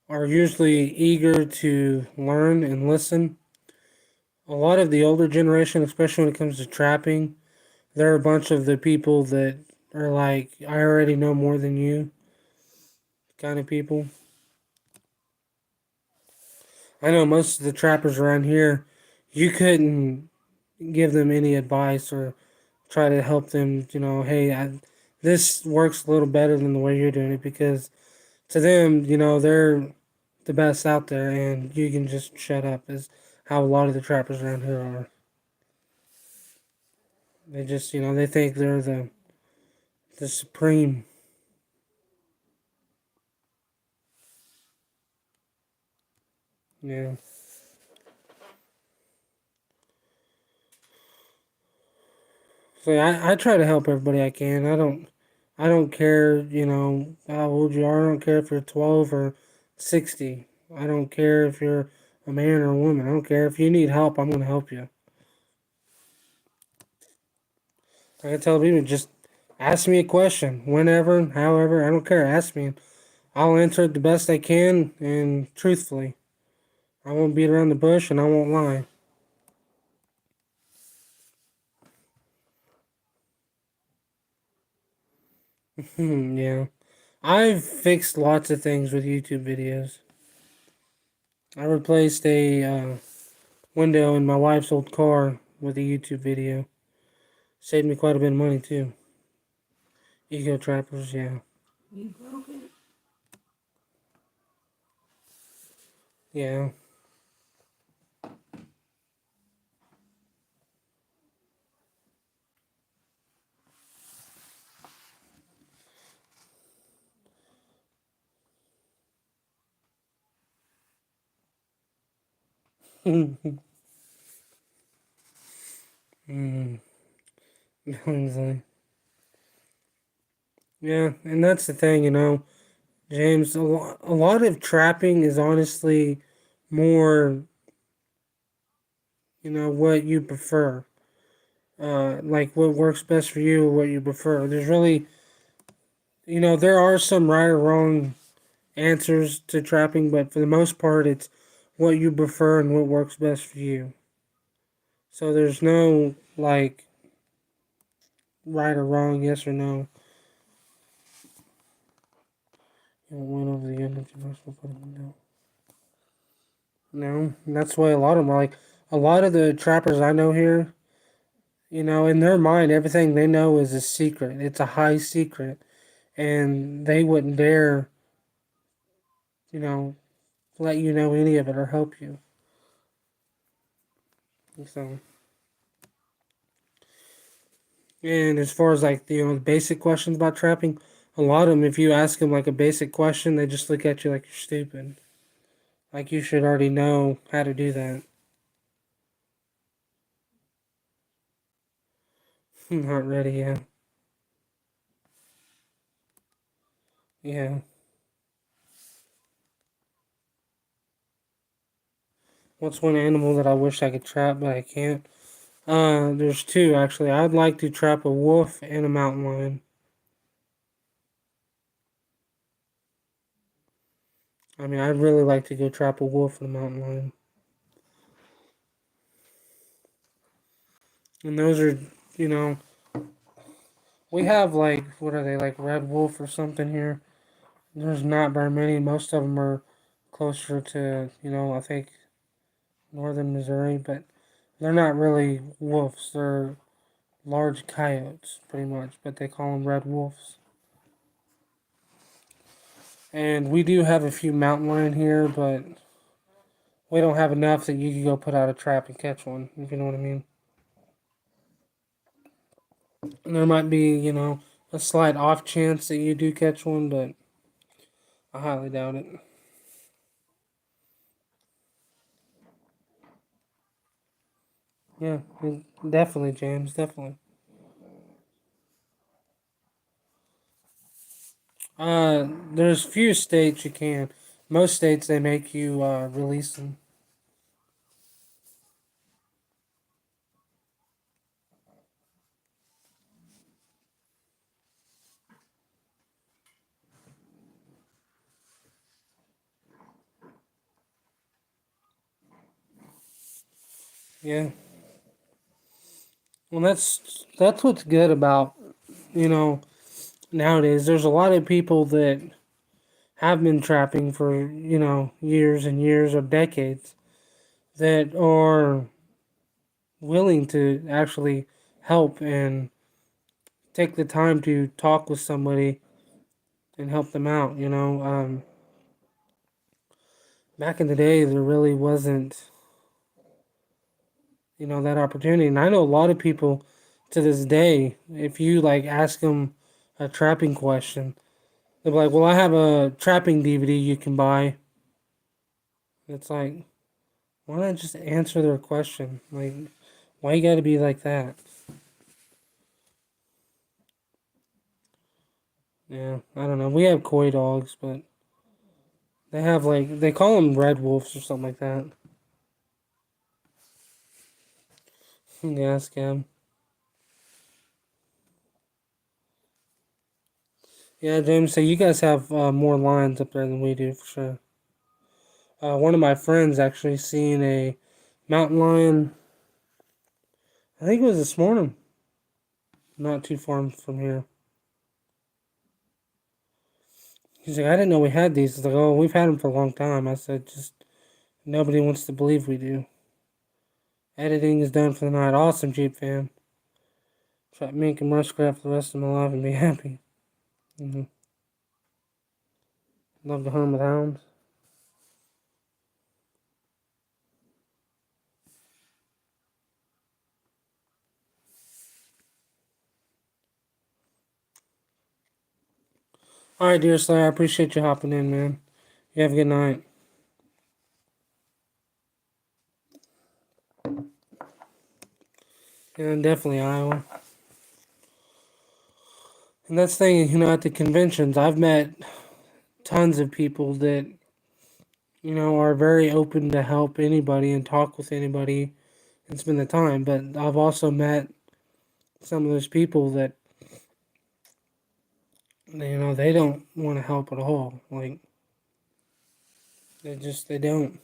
are usually eager to learn and listen. A lot of the older generation, especially when it comes to trapping, they're a bunch of the people that are like, I already know more than you kind of people. I know most of the trappers around here, you couldn't give them any advice or try to help them, you know, hey, this works a little better than the way you're doing it because to them, you know, they're the best out there and you can just shut up, is how a lot of the trappers around here are. They just, you know, they think they're the supreme. Yeah. So I try to help everybody I can. I don't care, you know, how old you are. I don't care if you're 12 or 60. I don't care if you're a man or a woman. I don't care if you need help. I'm gonna help you. I tell people just ask me a question whenever, however. I don't care. Ask me. I'll answer it the best I can and truthfully. I won't beat around the bush and I won't lie. Yeah. I've fixed lots of things with YouTube videos. I replaced a window in my wife's old car with a YouTube video. Saved me quite a bit of money too. Eco trappers, yeah. You broke it. Yeah. mm, Billingsley. Yeah, and that's the thing, you know, James. A lot of trapping is honestly more, you know, what you prefer. Like what works best for you or what you prefer. There's really, you know, there are some right or wrong answers to trapping, but for the most part, it's what you prefer and what works best for you. So there's no like right or wrong, yes or no. You went over the end of your personal putting no. No, that's why a lot of them are like a lot of the trappers I know here. You know, in their mind, everything they know is a secret. It's a high secret, and they wouldn't dare, you know, let you know any of it or help you. So, and as far as like you know, the basic questions about trapping, a lot of them, if you ask them like a basic question, they just look at you like you're stupid. Like you should already know how to do that. Not ready yet. Yeah. What's one animal that I wish I could trap but I can't? There's two actually. I'd like to trap a wolf and a mountain lion. I mean, I'd really like to go trap a wolf and a mountain lion. And those are, you know, we have like, what are they, like red wolf or something here? There's not very many. Most of them are closer to, I think northern Missouri, but they're not really wolves. They're large coyotes, pretty much, but they call them red wolves. And we do have a few mountain lion here, but we don't have enough that you could go put out a trap and catch one, if you know what I mean. And there might be, a slight off chance that you do catch one, but I highly doubt it. Yeah, definitely, James, definitely. There's few states you can. Most states they make you release them. Yeah. Well, that's what's good about you know nowadays. There's a lot of people that have been trapping for years and years or decades that are willing to actually help and take the time to talk with somebody and help them out. Back in the day, there really wasn't that opportunity. And I know a lot of people to this day, if you like ask them a trapping question, they'll be like, "Well, I have a trapping DVD you can buy." It's like, why not just answer their question? Like, why you got to be like that? Yeah, I don't know. We have koi dogs, but they have like they call them red wolves or something like that. Yeah, scam. Yeah, James. So you guys have more lions up there than we do for sure. One of my friends actually seen a mountain lion. I think it was this morning, not too far from here. He's like, I didn't know we had these. He's like, oh, we've had them for a long time. I said, just nobody wants to believe we do. Editing is done for the night. Awesome, Jeep fan. Trap mink and muskrat for the rest of my life and be happy. Mm-hmm. Love to hunt with hounds. All right, dear Slayer, I appreciate you hopping in, man. You have a good night. Yeah, definitely Iowa. And that's the thing, at the conventions, I've met tons of people that, are very open to help anybody and talk with anybody and spend the time. But I've also met some of those people that, they don't want to help at all. Like, they don't.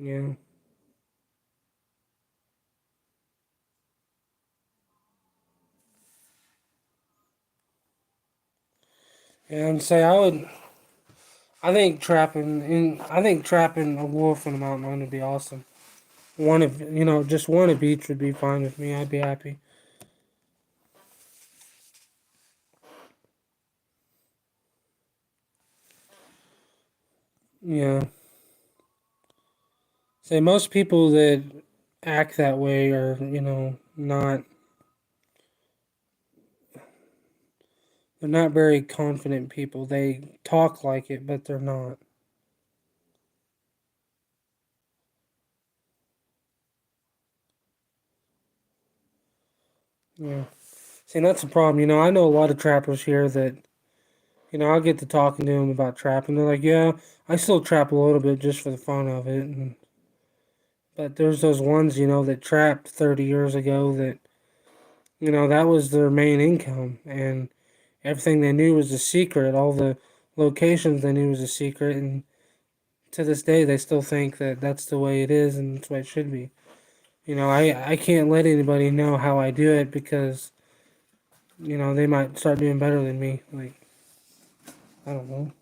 Yeah. And say I think trapping a wolf in a mountain lion would be awesome. Just one of each would be fine with me. I'd be happy. Yeah. Say most people that act that way are, not they're not very confident people. They talk like it, but they're not. Yeah. See, that's the problem. I know a lot of trappers here that, I'll get to talking to them about trapping. They're like, yeah, I still trap a little bit just for the fun of it. But there's those ones, that trapped 30 years ago that, that was their main income. And everything they knew was a secret. All the locations they knew was a secret. And to this day, they still think that that's the way it is and that's the way it should be. I can't let anybody know how I do it because, they might start doing better than me. Like, I don't know.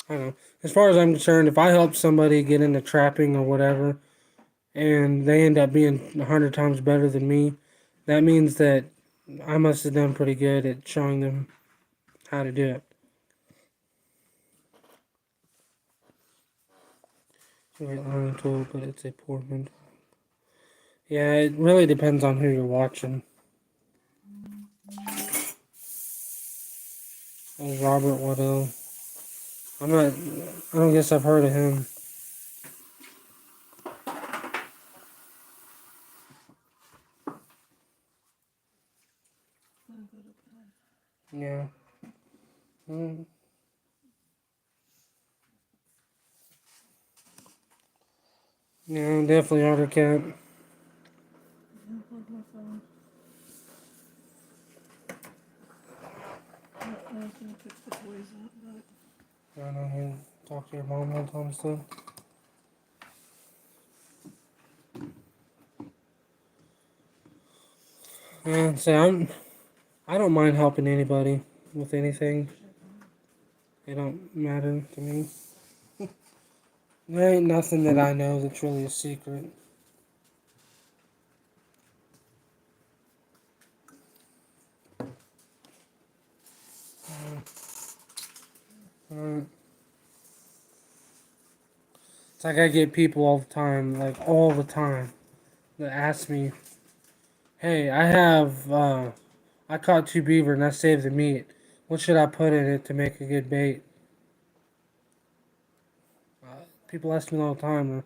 I don't know. As far as I'm concerned, if I help somebody get into trapping or whatever, and they end up being 100 times better than me, that means that I must have done pretty good at showing them how to do it. It's a great learning tool, but it's a poor mentor. Yeah, it really depends on who you're watching. There's Robert Waddell. I'm not. I don't guess I've heard of him. Yeah. Mm. Yeah, definitely Otter Cat. Unplug my phone. I was gonna pick the toys up, but I know you talk to your mom all the time still. Yeah, so I don't mind helping anybody with anything. It don't matter to me. There ain't nothing that I know that's really a secret. Uh, it's like I get people all the time, like all the time, that ask me, "Hey, I caught 2 beaver and I saved the meat. What should I put in it to make a good bait?" People ask me all the time,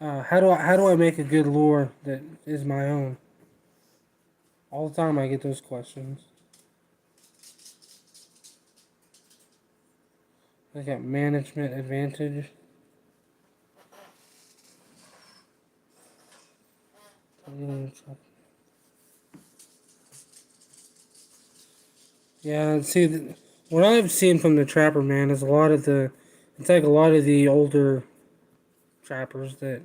how do I make a good lure that is my own? All the time I get those questions. I got management advantage. Yeah, see, what I've seen from the trapper man is it's like a lot of the older trappers that,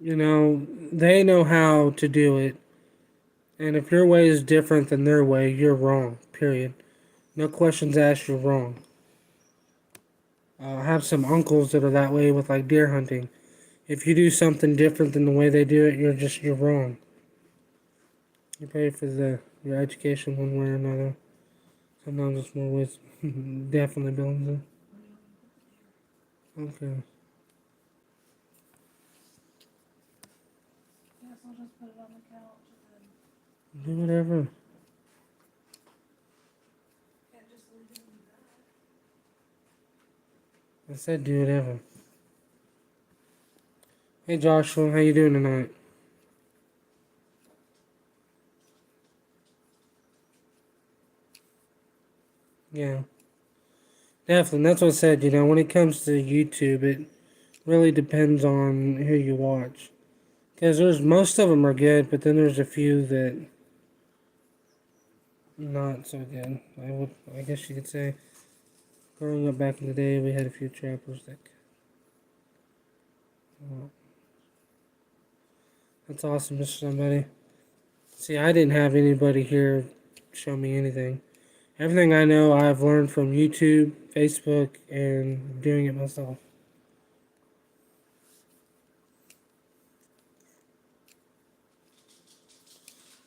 they know how to do it. And if your way is different than their way, you're wrong, period. No questions asked, you're wrong. I have some uncles that are that way with like deer hunting. If you do something different than the way they do it, you're wrong. You pay for your education one way or another. Sometimes it's more wisdom. Definitely builds it. Okay. guess I'll just put it on the couch and Do whatever. can't just leave it in I said do whatever. Hey Joshua, how you doing tonight? Yeah. Definitely. That's what I said, when it comes to YouTube, it really depends on who you watch. Because most of them are good, but then there's a few that not so good. I guess you could say. Growing up back in the day, we had a few trappers that. Well, that's awesome, Mr. Somebody. See, I didn't have anybody here show me anything. Everything I know, I've learned from YouTube, Facebook, and doing it myself.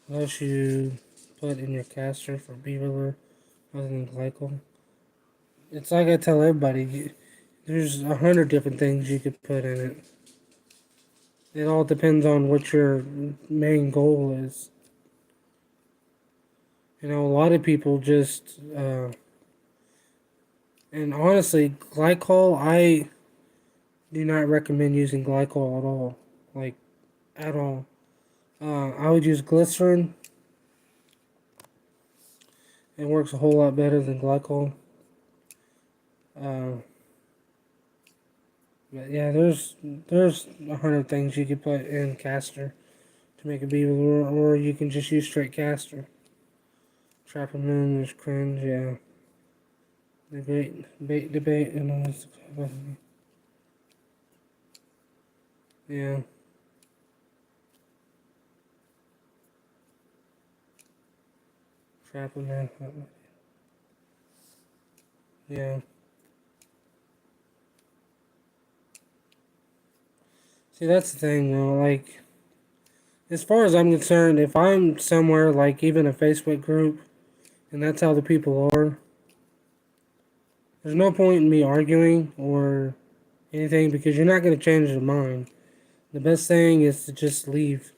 What else you put in your caster for beaver lure other than glycol? It's like I tell everybody, there's 100 different things you could put in it. It all depends on what your main goal is. A lot of people just, and honestly, glycol, do not recommend using glycol at all. Like, at all. I would use glycerin. It works a whole lot better than glycol. Uh, but yeah, there's 100 things you could put in castor to make a beaver lure, or you can just use straight castor. Trapper Moon, there's cringe, yeah. The great bait debate and all this stuff. Yeah. Trapper Man. Yeah. See, that's the thing, though. Like, as far as I'm concerned, if I'm somewhere, like even a Facebook group, and that's how the people are, there's no point in me arguing or anything because you're not going to change their mind. The best thing is to just leave.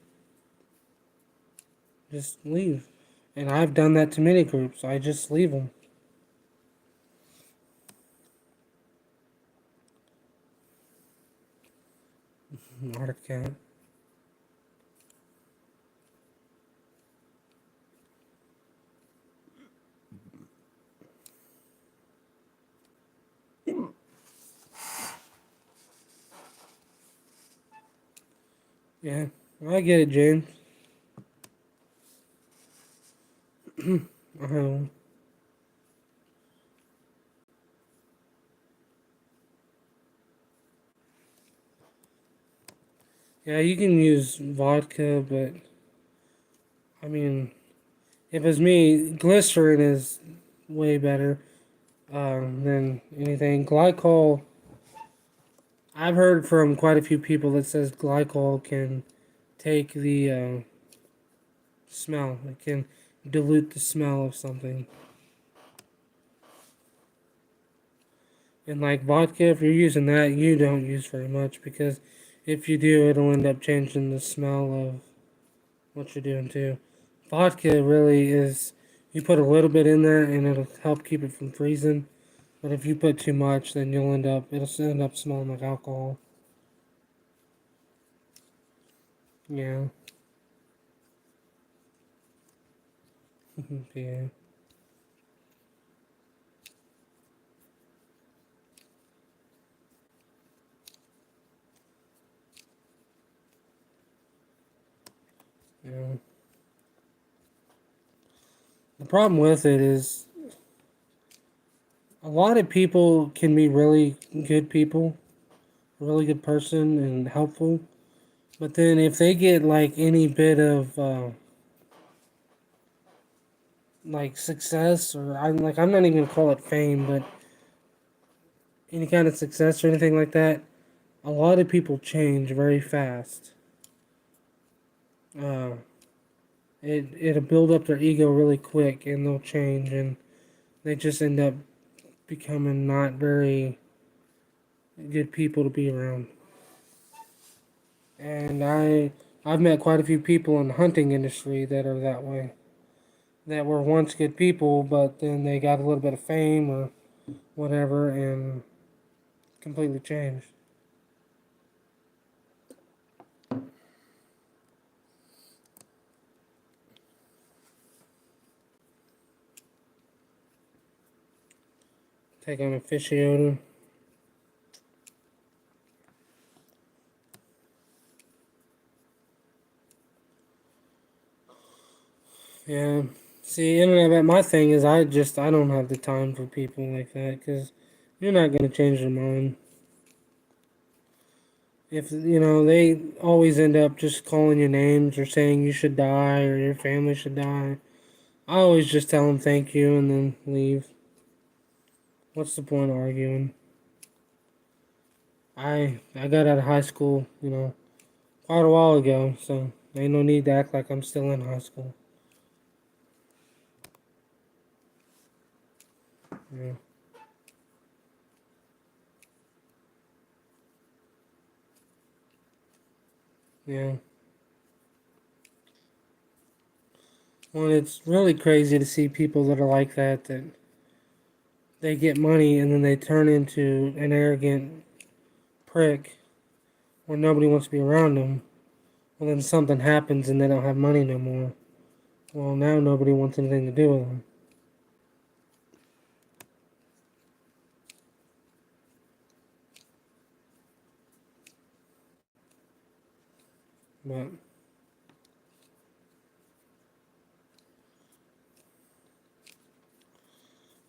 Just leave. And I've done that to many groups. I just leave them. Arctic cat. Yeah, I get it, James. uh, yeah, you can use vodka, but I mean, if it's me, glycerin is way better than anything. Glycol, I've heard from quite a few people that says glycol can take the smell. It can dilute the smell of something. And like vodka, if you're using that, you don't use very much because if you do, it'll end up changing the smell of what you're doing too. Vodka really is, you put a little bit in there and it'll help keep it from freezing. But if you put too much, then it'll end up smelling like alcohol. Yeah. Yeah. Yeah. The problem with it is a lot of people can be really good people, a really good person and helpful. But then if they get like any bit of like success or I'm not even gonna call it fame, but any kind of success or anything like that, a lot of people change very fast. Uh, it'll build up their ego really quick and they'll change and they just end up becoming not very good people to be around. And I've met quite a few people in the hunting industry that are that way. That were once good people, but then they got a little bit of fame or whatever and completely changed. Take on aficionado. Yeah. See, internet. My thing is, I don't have the time for people like that because you're not gonna change their mind. If they always end up just calling you names or saying you should die or your family should die. I always just tell them thank you and then leave. What's the point of arguing? I got out of high school, quite a while ago, so ain't no need to act like I'm still in high school. Yeah. Yeah. Well, it's really crazy to see people that are like that they get money and then they turn into an arrogant prick where nobody wants to be around them. Well, then something happens and they don't have money no more. Well, now nobody wants anything to do with them. But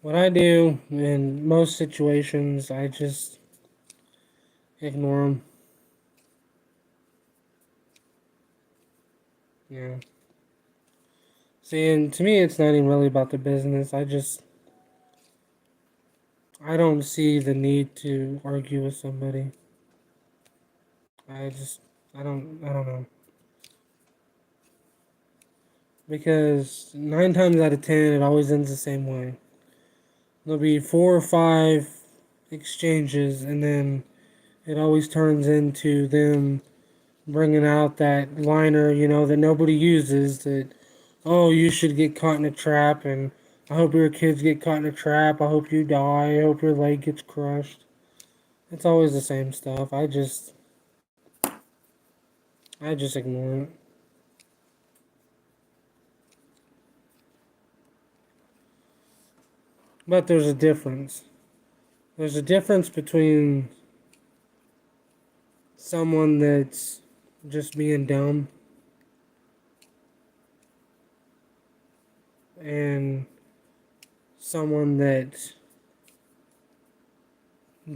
what I do in most situations, I just ignore them. Yeah. See, and to me, it's not even really about the business. I don't see the need to argue with somebody. I just, I don't know. Because 9 times out of 10, it always ends the same way. There'll be 4 or 5 exchanges, and then it always turns into them bringing out that liner, that nobody uses, that, oh, you should get caught in a trap, and I hope your kids get caught in a trap, I hope you die, I hope your leg gets crushed. It's always the same stuff. I just ignore it. But there's a difference. There's a difference between someone that's just being dumb and someone that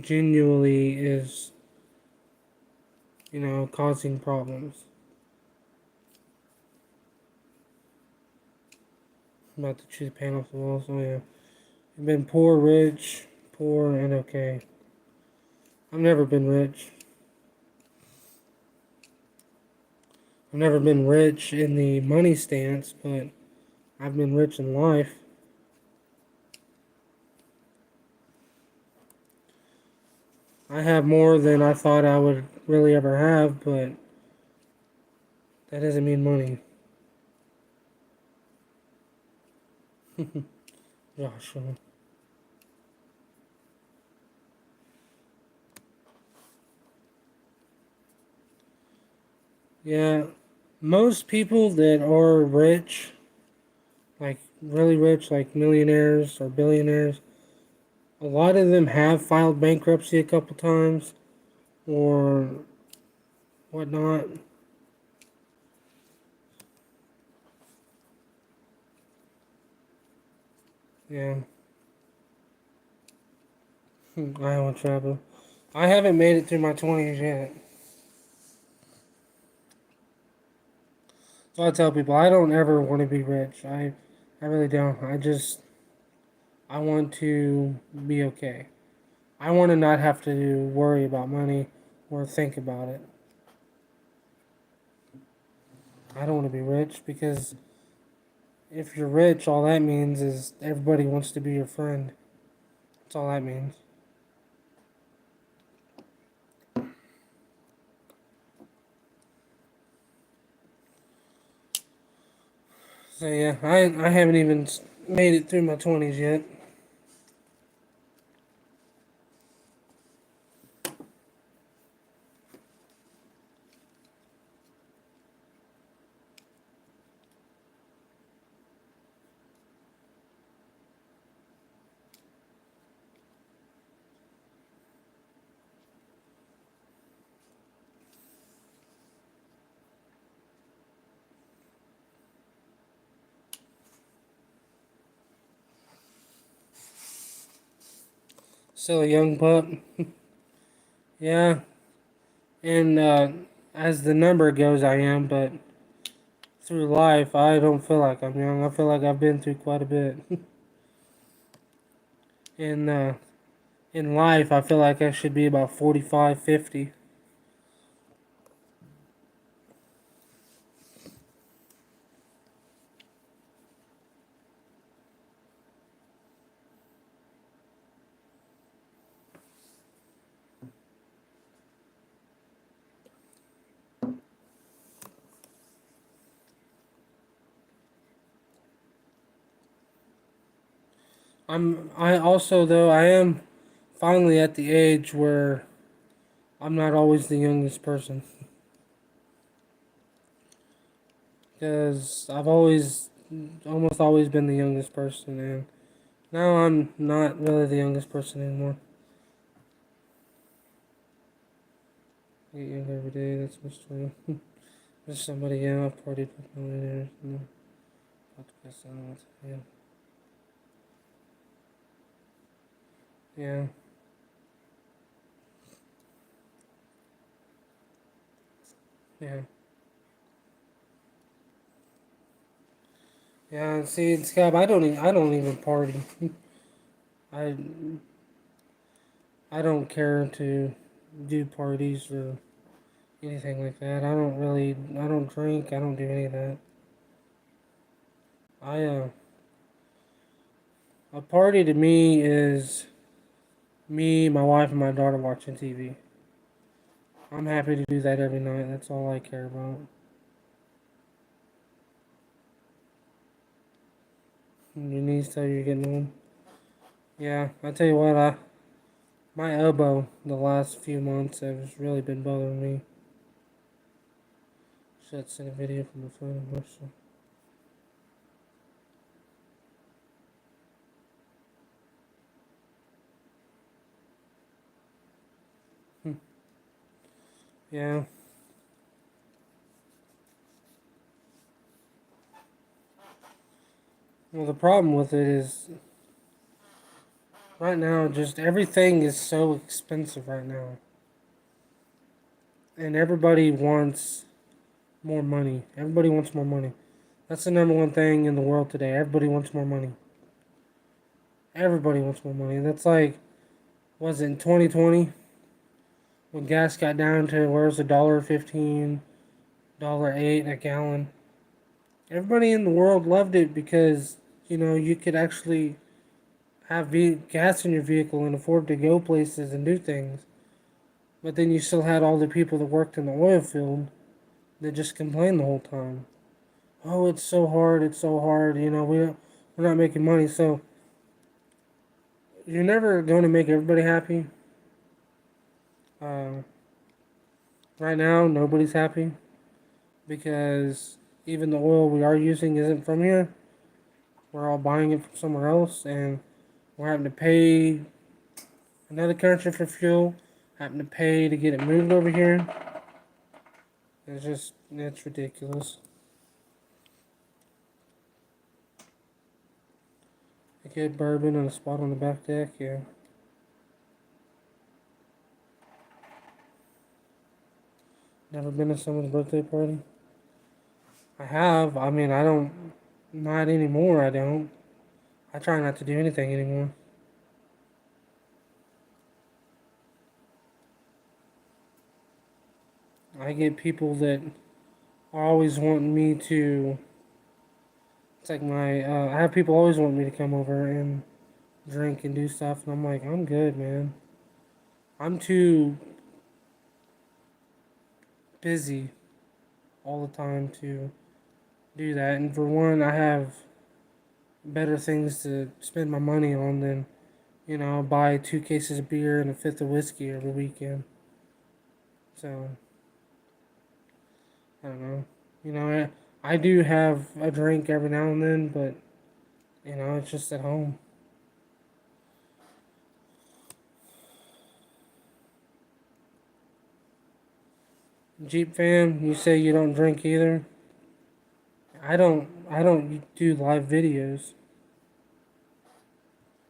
genuinely is, causing problems. I'm about to choose paint off the wall, so yeah. I've been poor, rich, poor, and okay. I've never been rich. I've never been rich in the money stance, but I've been rich in life. I have more than I thought I would really ever have, but that doesn't mean money. Joshua. Yeah, most people that are rich, like really rich, like millionaires or billionaires, a lot of them have filed bankruptcy a couple times or whatnot. Yeah, Iowa Trapper. I haven't made it through my 20s yet. So I tell people I don't ever want to be rich. I really don't. I want to be okay. I want to not have to worry about money or think about it. I don't want to be rich because if you're rich, all that means is everybody wants to be your friend. That's all that means. So yeah, I haven't even made it through my 20s yet. Still a young pup. Yeah, and as the number goes, I am, but through life, I don't feel like I'm young. I feel like I've been through quite a bit. and in life, I feel like I should be about 45, 50. I also, though, I am finally at the age where I'm not always the youngest person. Because I've almost always been the youngest person, and now I'm not really the youngest person anymore. I get younger every day, that's my story. There's somebody, yeah, I've partied with millionaires. Podcast on it, yeah. Yeah. Yeah. Yeah, see, Scab, I don't even party. I, I don't care to do parties or anything like that. I don't drink, I don't do any of that. I, a party to me is me, my wife, and my daughter watching TV. I'm happy to do that every night. That's all I care about. Your knees tell you you're getting old. Yeah, I tell you what, my elbow the last few months has really been bothering me. Should send a video from the phone. Also. Yeah. Well, the problem with it is right now, just everything is so expensive right now, and everybody wants more money. Everybody wants more money. That's the number one thing in the world today. Everybody wants more money. Everybody wants more money. That's like, was it in 2020 when gas got down to where's $1.15, $1.08 a gallon? Everybody in the world loved it because you could actually have gas in your vehicle and afford to go places and do things. But then you still had all the people that worked in the oil field that just complained the whole time. Oh, it's so hard. It's so hard. We're not making money. So you're never going to make everybody happy. Uh, right now, nobody's happy because even the oil we are using isn't from here. We're all buying it from somewhere else, and we're having to pay another country for fuel, having to pay to get it moved over here. It's ridiculous. A good bourbon and a spot on the back deck, yeah. Never been to someone's birthday party? I have. I mean, I don't. Not anymore, I don't. I try not to do anything anymore. I get people that are always wanting me to. It's like I have people always want me to come over and drink and do stuff, and I'm like, I'm good, man. I'm too busy all the time to do that. And for one, I have better things to spend my money on than, buy 2 cases of beer and a fifth of whiskey every weekend. So, I don't know. I do have a drink every now and then, but, it's just at home. Jeep fan, you say you don't drink either? I don't do live videos.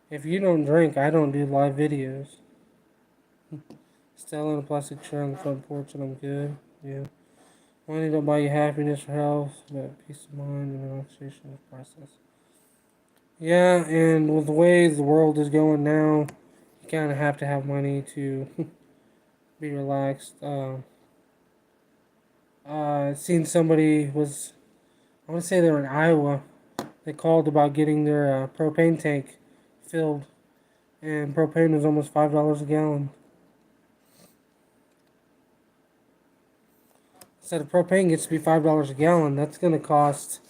If you don't drink, I don't do live videos. Still in a plastic chair on the front porch and I'm good. Yeah. Money don't buy you happiness or health, but peace of mind and relaxation of process. Yeah, and with the way the world is going now, you kind of have to have money to be relaxed. Seen somebody I want to say they were in Iowa. They called about getting their propane tank filled, and propane was almost $5 a gallon. So the propane gets to be $5 a gallon. That's gonna cost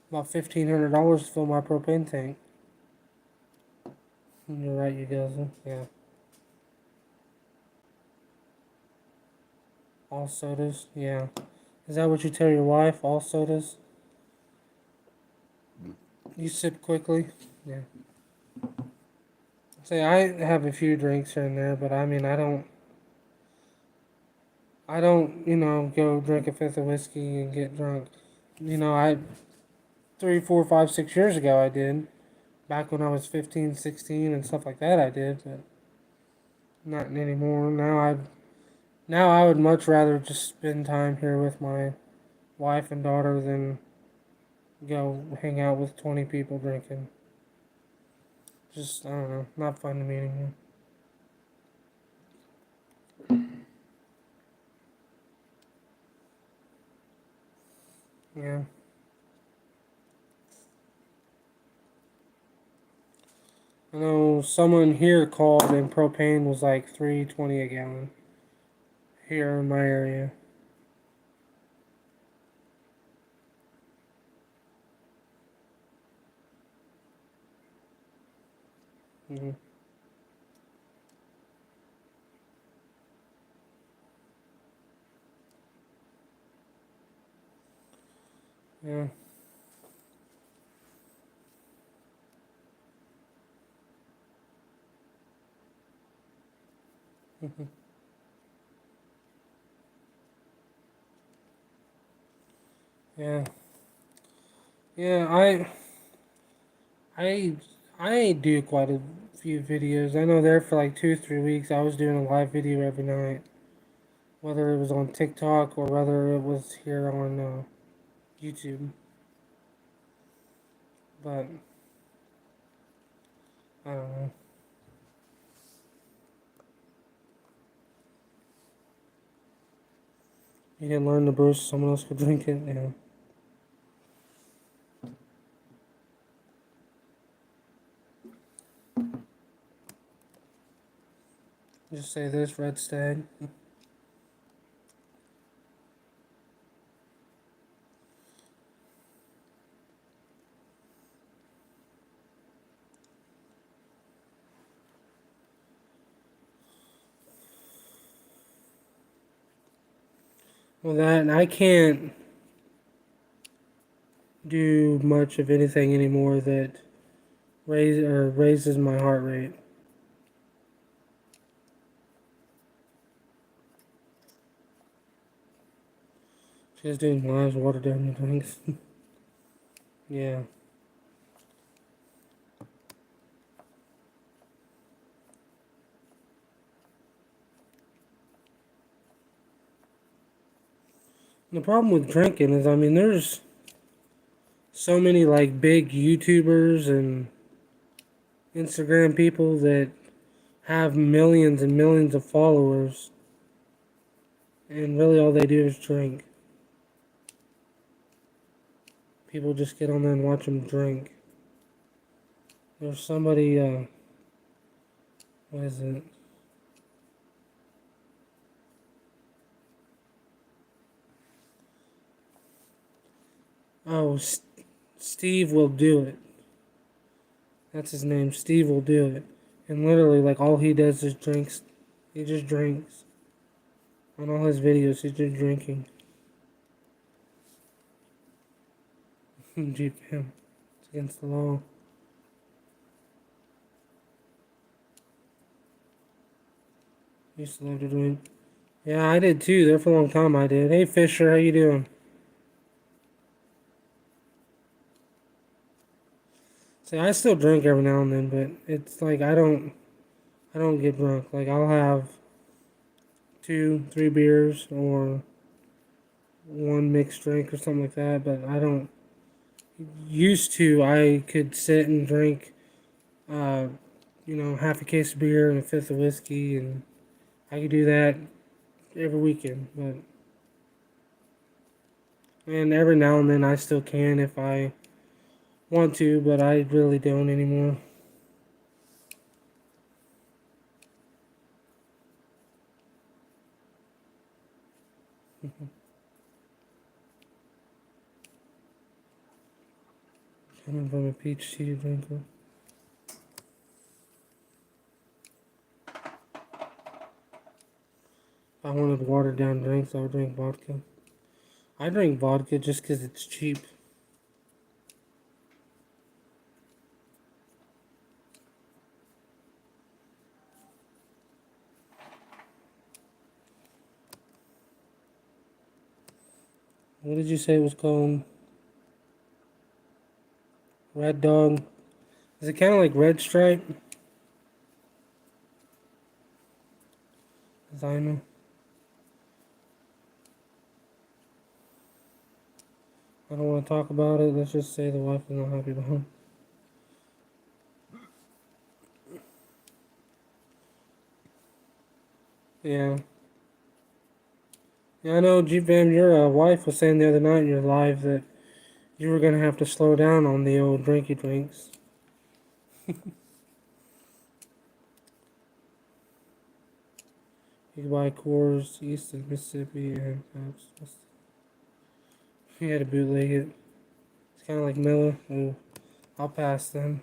about $1,500 to fill my propane tank. You're right, you guys. Yeah. All sodas, yeah. Is that what you tell your wife? All sodas? You sip quickly? Yeah. Say, I have a few drinks here and there, but I mean, I don't, go drink a fifth of whiskey and get drunk. 3, 4, 5, 6 years ago I did. Back when I was 15, 16 and stuff like that I did, but not anymore. Now I would much rather just spend time here with my wife and daughter than go hang out with 20 people drinking. Just, I don't know, not fun to me anymore. Yeah. I know someone here called and propane was like 3.20 a gallon here in my area. Hmm. Yeah. Hmm. Yeah. Yeah, I I do quite a few videos. I know there for like 2, 3 weeks I was doing a live video every night, whether it was on TikTok or whether it was here on YouTube. But I don't know. You didn't learn the brew so someone else could drink it. Yeah. Just say this, Red Stag. Well, that I can't do much of anything anymore that raises my heart rate. Just doing lives, water down your drinks. Yeah. The problem with drinking is, I mean, there's so many like big YouTubers and Instagram people that have millions and millions of followers, and really all they do is drink. People just get on there and watch them drink. There's somebody, what is it? Oh, Steve will do it. That's his name. Steve will do it. And literally, like, all he does is drinks. He just drinks. On all his videos, he's just drinking. Jeep him. It's against the law. Used to love to drink. Yeah, I did too. There for a long time I did. Hey Fisher, how you doing? See, I still drink every now and then, but it's like I don't get drunk. Like I'll have 2, 3 beers or one mixed drink or something like that, but I don't. Used to, I could sit and drink, uh, half a case of beer and a fifth of whiskey, and I could do that every weekend. But and every now and then I still can if I want to, but I really don't anymore. Coming from a peach tea drinker. If I wanted watered down drinks, I would drink vodka. I drink vodka just because it's cheap. What did you say it was called? Red Dog. Is it kind of like Red Stripe? As I know. I don't want to talk about it. Let's just say the wife is not happy about it. Yeah. Yeah, I know, G-Bam, your wife was saying the other night in your live that you were going to have to slow down on the old drinky drinks. You could buy Coors, East of Mississippi, and Pabst. You had to bootleg it. It's kind of like Miller. Oh, I'll pass then.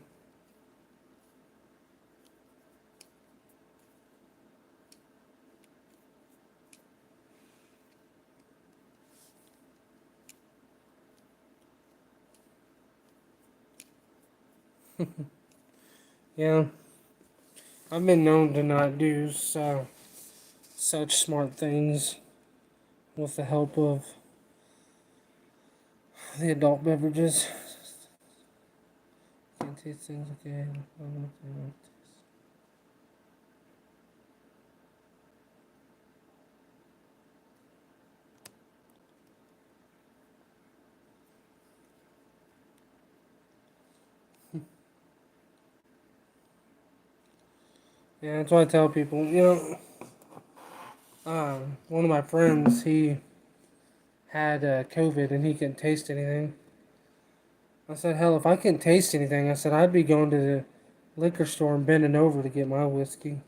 Yeah, I've been known to not do such smart things with the help of the adult beverages. Can't taste things, okay. I don't know what they want to taste. Yeah, that's why I tell people, one of my friends, he had COVID and he couldn't taste anything. I said, hell, if I couldn't taste anything, I said, I'd be going to the liquor store and bending over to get my whiskey.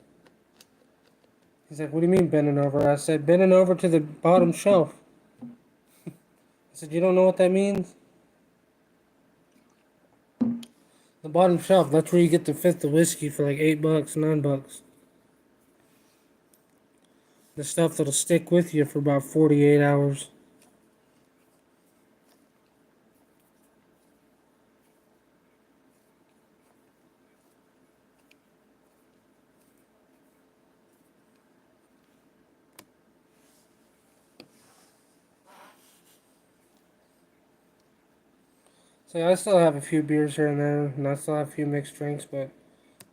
He's like, what do you mean bending over? I said, bending over to the bottom shelf. I said, you don't know what that means? The bottom shelf, that's where you get the fifth of whiskey for like $8, $9. The stuff that'll stick with you for about 48 hours. So I still have a few beers here and there, and I still have a few mixed drinks, but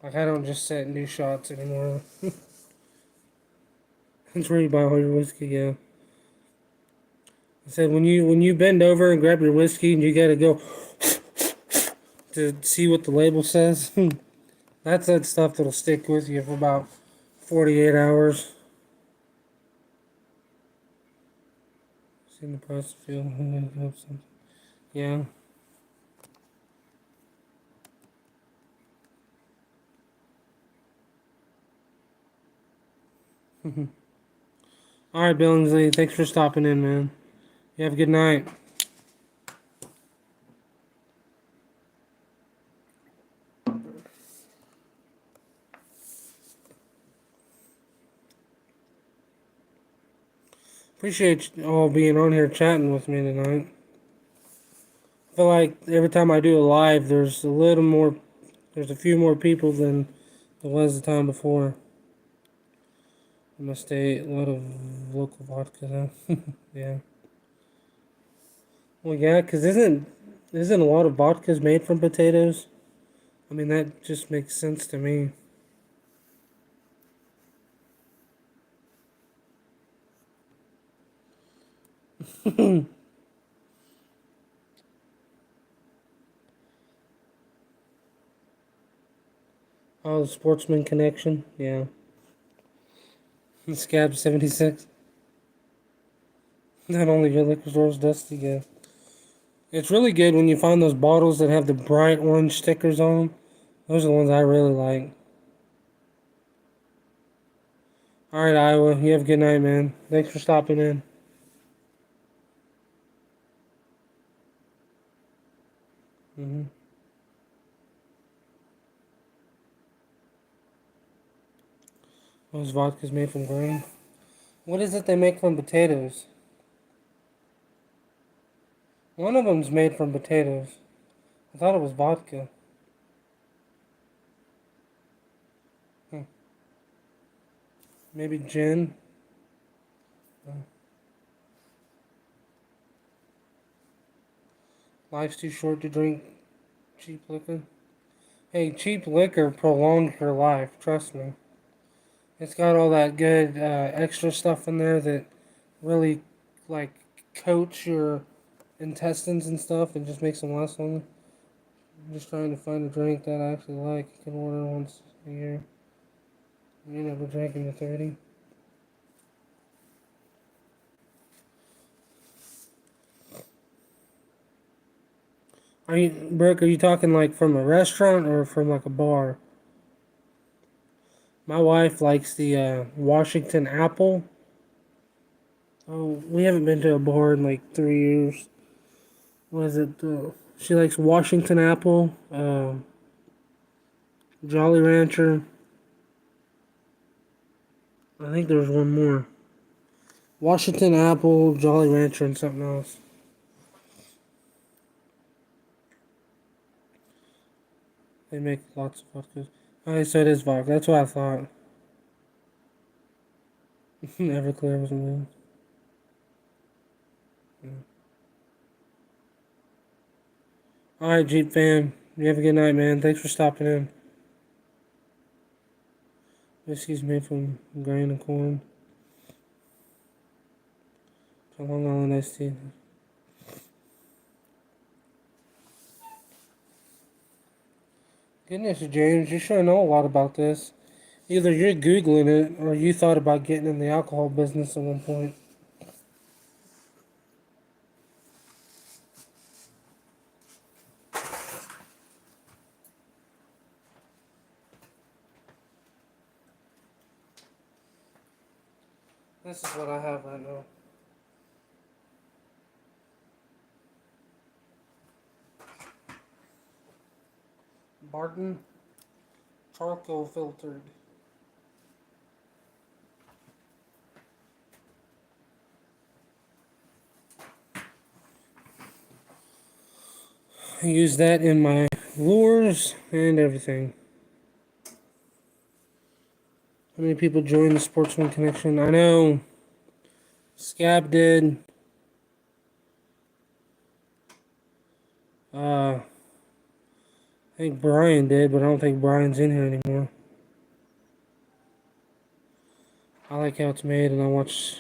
like I don't just sit and do shots anymore. That's where you buy all your whiskey, yeah. I said when you bend over and grab your whiskey and you gotta go to see what the label says. That's that stuff that'll stick with you for about 48 hours. Seen the price of fuel. Yeah. All right, Billingsley. Thanks for stopping in, man. You have a good night. Appreciate you all being on here chatting with me tonight. I feel like every time I do a live, there's a few more people than there was the time before. I must stay a lot of local vodka, huh? Yeah. Well, yeah, 'cause isn't a lot of vodkas made from potatoes? I mean, that just makes sense to me. Oh, the Sportsman Connection, yeah. Scab 76. Not only your liquor stores, Dusty, yeah. It's really good when you find those bottles that have the bright orange stickers on them. Those are the ones I really like. Alright, Iowa, you have a good night, man. Thanks for stopping in. Mm-hmm. Those vodkas made from grain. What is it they make from potatoes? One of them's made from potatoes. I thought it was vodka. Hmm. Maybe gin? Life's too short to drink cheap liquor. Hey, cheap liquor prolongs your life, trust me. It's got all that good extra stuff in there that really, like, coats your intestines and stuff and just makes them last longer. I'm just trying to find a drink that I actually like. You can order once a year. You never drank in your 30. Brooke, are you talking like from a restaurant or from like a bar? My wife likes the Washington Apple. Oh, we haven't been to a bar in like 3 years. What is it? She likes Washington Apple, Jolly Rancher. I think there's one more. Washington Apple, Jolly Rancher, and something else. They make lots of vodkas. Okay, so it is vodka. That's what I thought. Everclear was amazing. Yeah. Alright, Jeep fam. You have a good night, man. Thanks for stopping in. Whiskey's made from grain and corn. Long Island iced tea. Goodness, James, you sure know a lot about this. Either you're Googling it or you thought about getting in the alcohol business at one point. This is what I have right now. Barton charcoal filtered. I use that in my lures and everything. How many people joined the Sportsman Connection? I know Scab did. I think Brian did, but I don't think Brian's in here anymore. I like how it's made, and I watch.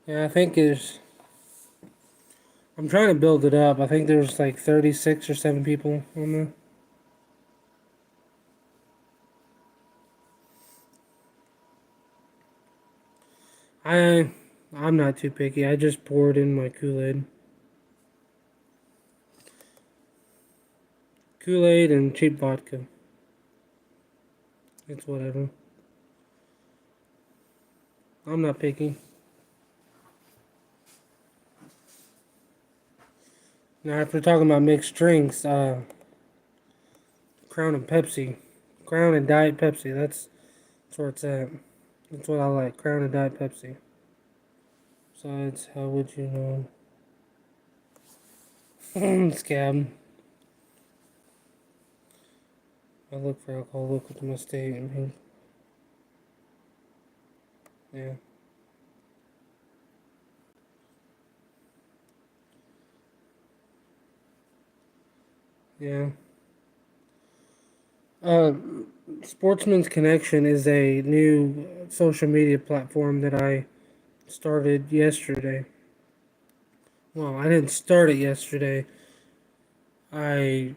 Yeah, I think there's. I'm trying to build it up. I think there's like 36 or 7 people on there. I I'm not too picky. I just poured in my Kool-Aid. Kool-Aid and cheap vodka. It's whatever. I'm not picky. Now, if we're talking about mixed drinks, Crown and Pepsi. Crown and Diet Pepsi. That's where it's at. That's what I like. Crown and Diet Pepsi. Besides, how would you know? Scab. I look for alcohol local to my state. I mean, yeah. Yeah. Uh, Sportsman's Connection is a new social media platform that I started yesterday. Well, I didn't start it yesterday. I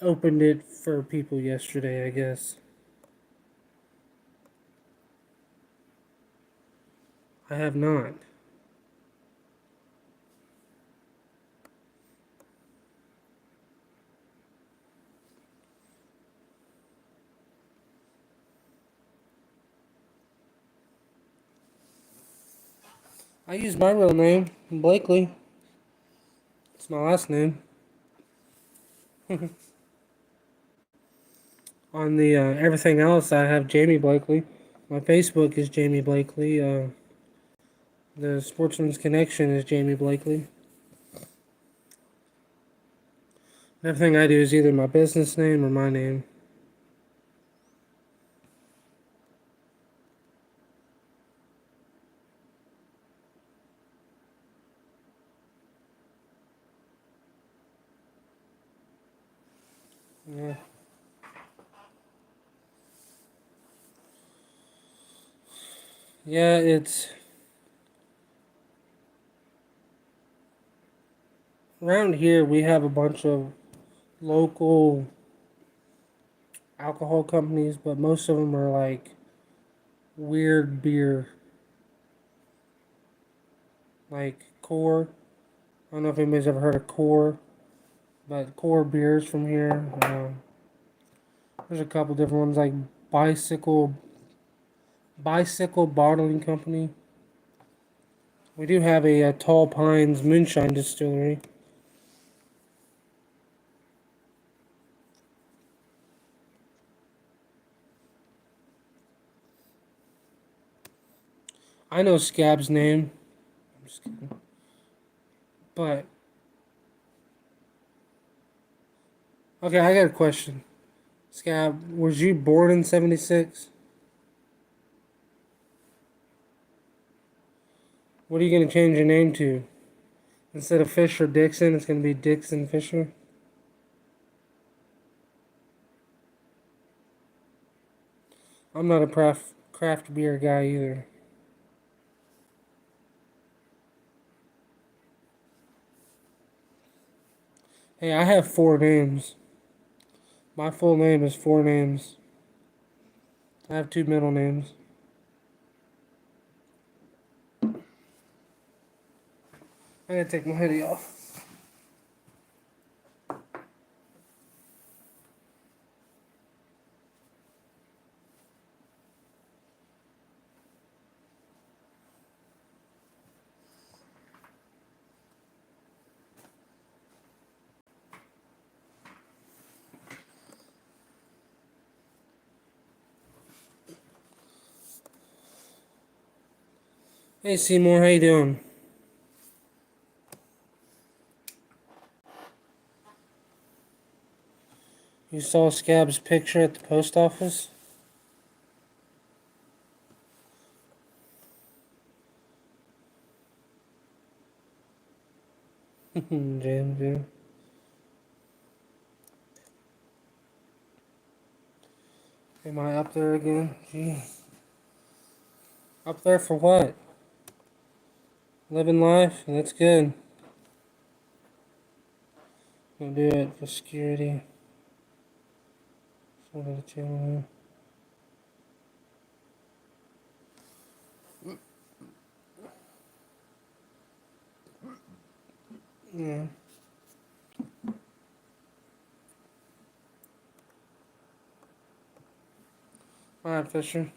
opened it for people yesterday, I guess. I have not. I use my real name, Blakely. It's my last name. On the everything else, I have Jamie Blakely. My Facebook is Jamie Blakely. The Sportsman's Connection is Jamie Blakely. Everything I do is either my business name or my name. Yeah. Yeah, it's around here we have a bunch of local alcohol companies, but most of them are like weird beer. Like Core. I don't know if anybody's ever heard of Core, but Core beers from here. There's a couple different ones like Bicycle Bottling Company. We do have a Tall Pines Moonshine Distillery. I know Scab's name. I'm just kidding. But okay, I got a question. Scab, was you born in '76? What are you gonna change your name to? Instead of Fisher Dixon, it's gonna be Dixon Fisher. I'm not a craft beer guy either. Hey, I have four names. My full name is four names. I have two middle names. I gotta take my hoodie off. Hey Seymour, how you doing? You saw Scab's picture at the post office? Jam. Am I up there again? Gee. Up there for what? Living life? That's good. Gonna do it for security. For the channel. Yeah. Alright, Fisher.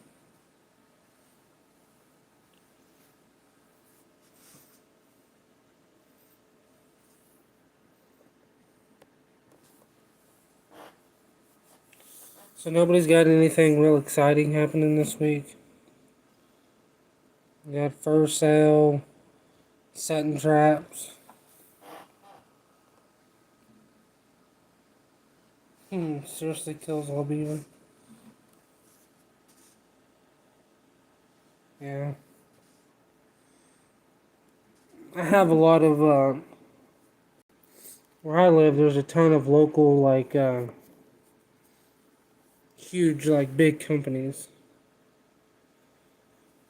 So nobody's got anything real exciting happening this week? We got fur sale, setting traps. Seriously kills all beaver. Yeah. I have a lot of, where I live, there's a ton of local, like, huge, like, big companies.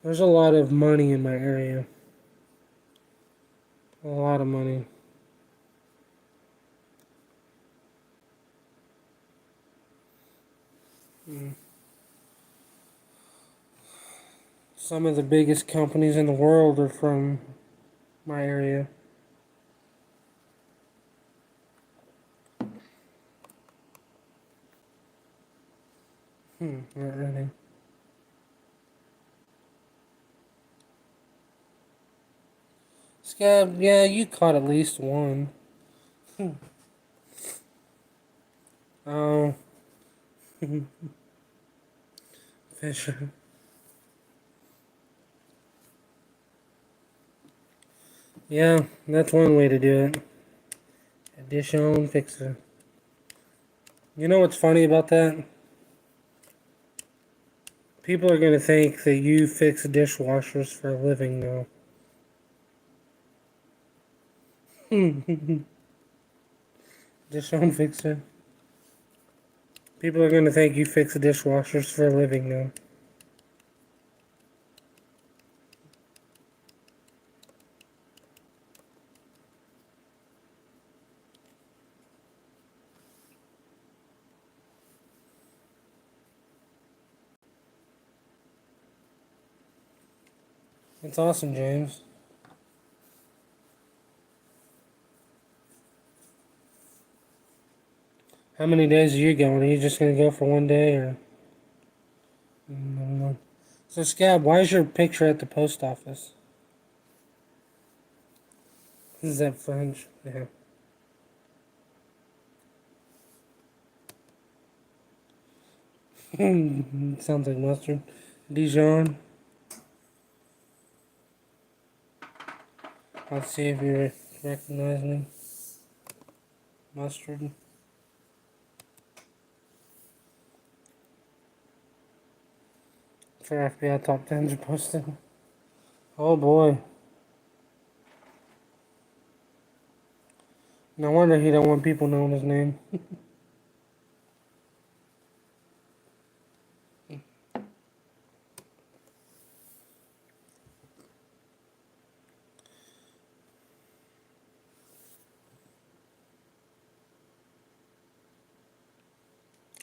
There's a lot of money in my area. A lot of money. Some of the biggest companies in the world are from my area. Not really. Scab, yeah, you caught at least one. Oh, Fisher. Yeah, that's one way to do it. Dish on, fix it. You know what's funny about that? People are gonna think that you fix dishwashers for a living now. Dish on, fix it. People are gonna think you fix dishwashers for a living now. It's awesome, James. How many days are you going? Are you just gonna go for one day, or? I don't know. So, Scab, why is your picture at the post office? Is that French? Yeah. Sounds like mustard. Dijon. Let's see if you recognize me. Mustard. For FBI top 10s are posted. Oh boy. No wonder he don't want people knowing his name.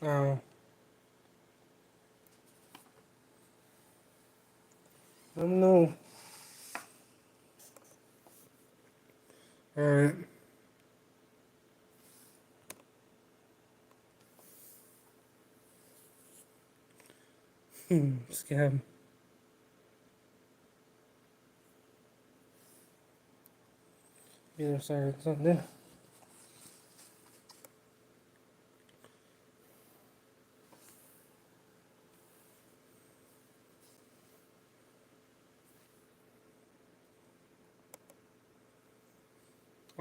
Oh. I don't know. Alright. Scab. Either side of something.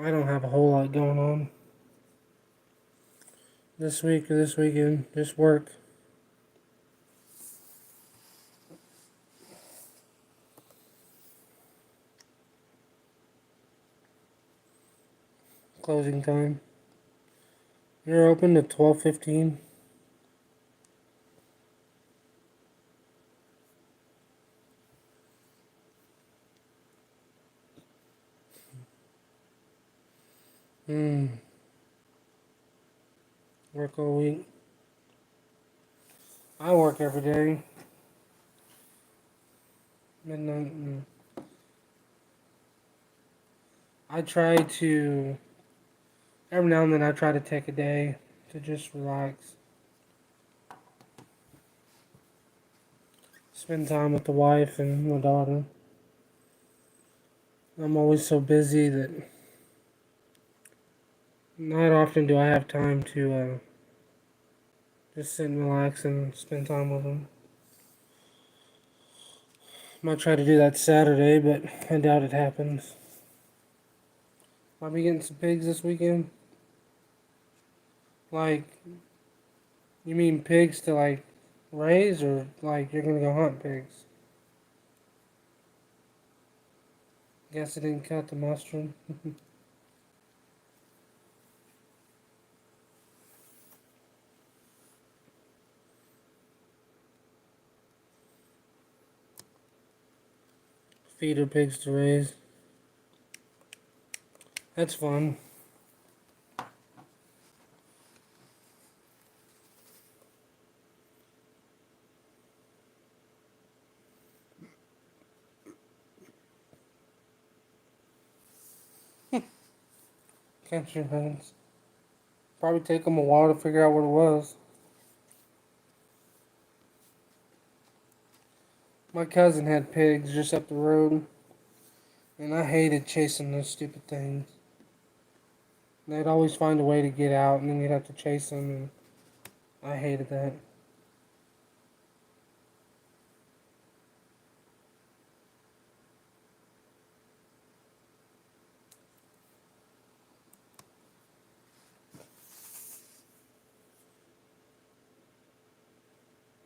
I don't have a whole lot going on this week or this weekend. Just work. Closing time. You're open at 12:15. Work all week. I work every day. Midnight. I try to, every now and then I try to take a day to just relax. Spend time with the wife and my daughter. I'm always so busy that not often do I have time to just sit and relax and spend time with them. Might try to do that Saturday, but I doubt it happens. Might be getting some pigs this weekend. Like, you mean pigs to like raise, or like you're gonna go hunt pigs? Guess I didn't cut the mustard. Feeder pigs to raise. That's fun. Catch your hands. Probably take them a while to figure out what it was. My cousin had pigs just up the road, And I hated chasing those stupid things. They'd always find a way to get out, and then you'd have to chase them, and I hated that.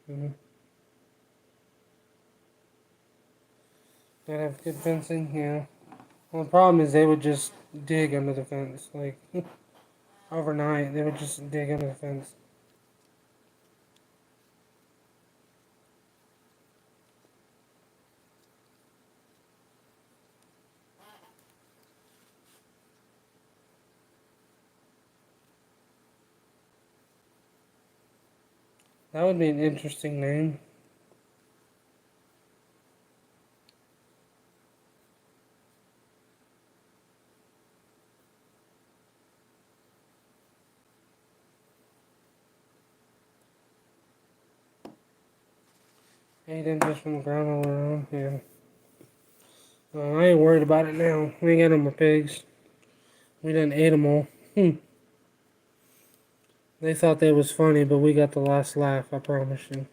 Mm-hmm. They'd have good fencing, yeah. Well, the problem is they would just dig under the fence, like overnight. They would just dig under the fence. That would be an interesting name. Eight inches from the ground all around, yeah. Well, I ain't worried about it now. We ain't got no more pigs. We done ate them all. They thought that was funny, but we got the last laugh, I promise you.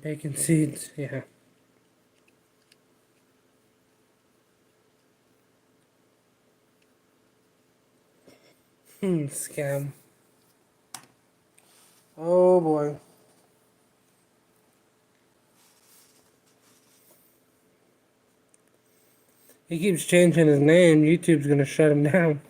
Bacon seeds, yeah. Scam. Oh boy. He keeps changing his name. YouTube's gonna shut him down.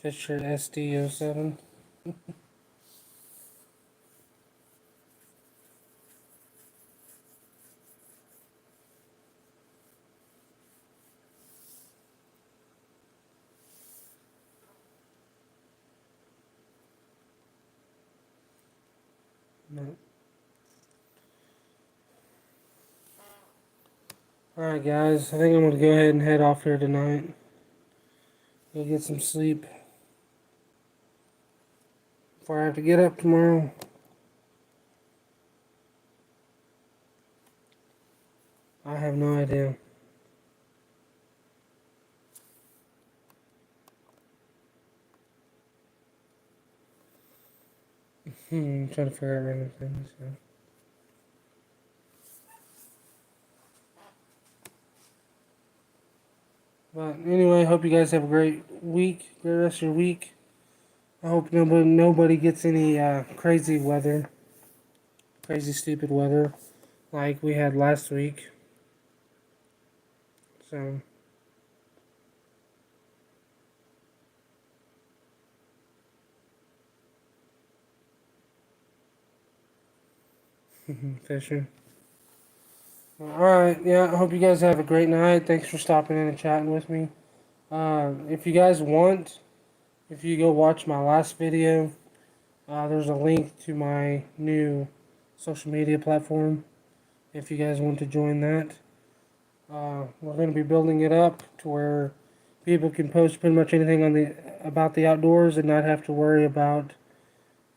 Fisher SD07. No. Alright guys, I think I'm gonna go ahead and head off here tonight. Go get some sleep before I have to get up tomorrow. I have no idea. I'm trying to figure out random things. Yeah. But anyway, hope you guys have a great week, great rest of your week. I hope nobody gets any crazy weather, crazy stupid weather like we had last week. So, Fisher. Alright, yeah, I hope you guys have a great night. Thanks for stopping in and chatting with me. If you guys want, if you go watch my last video, there's a link to my new social media platform. If you guys want to join that, we're going to be building it up to where people can post pretty much anything on the about the outdoors and not have to worry about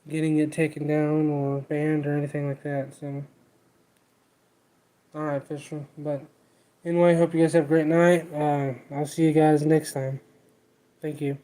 getting it taken down or banned or anything like that. So, alright, Fisher. But anyway, hope you guys have a great night. I'll see you guys next time. Thank you.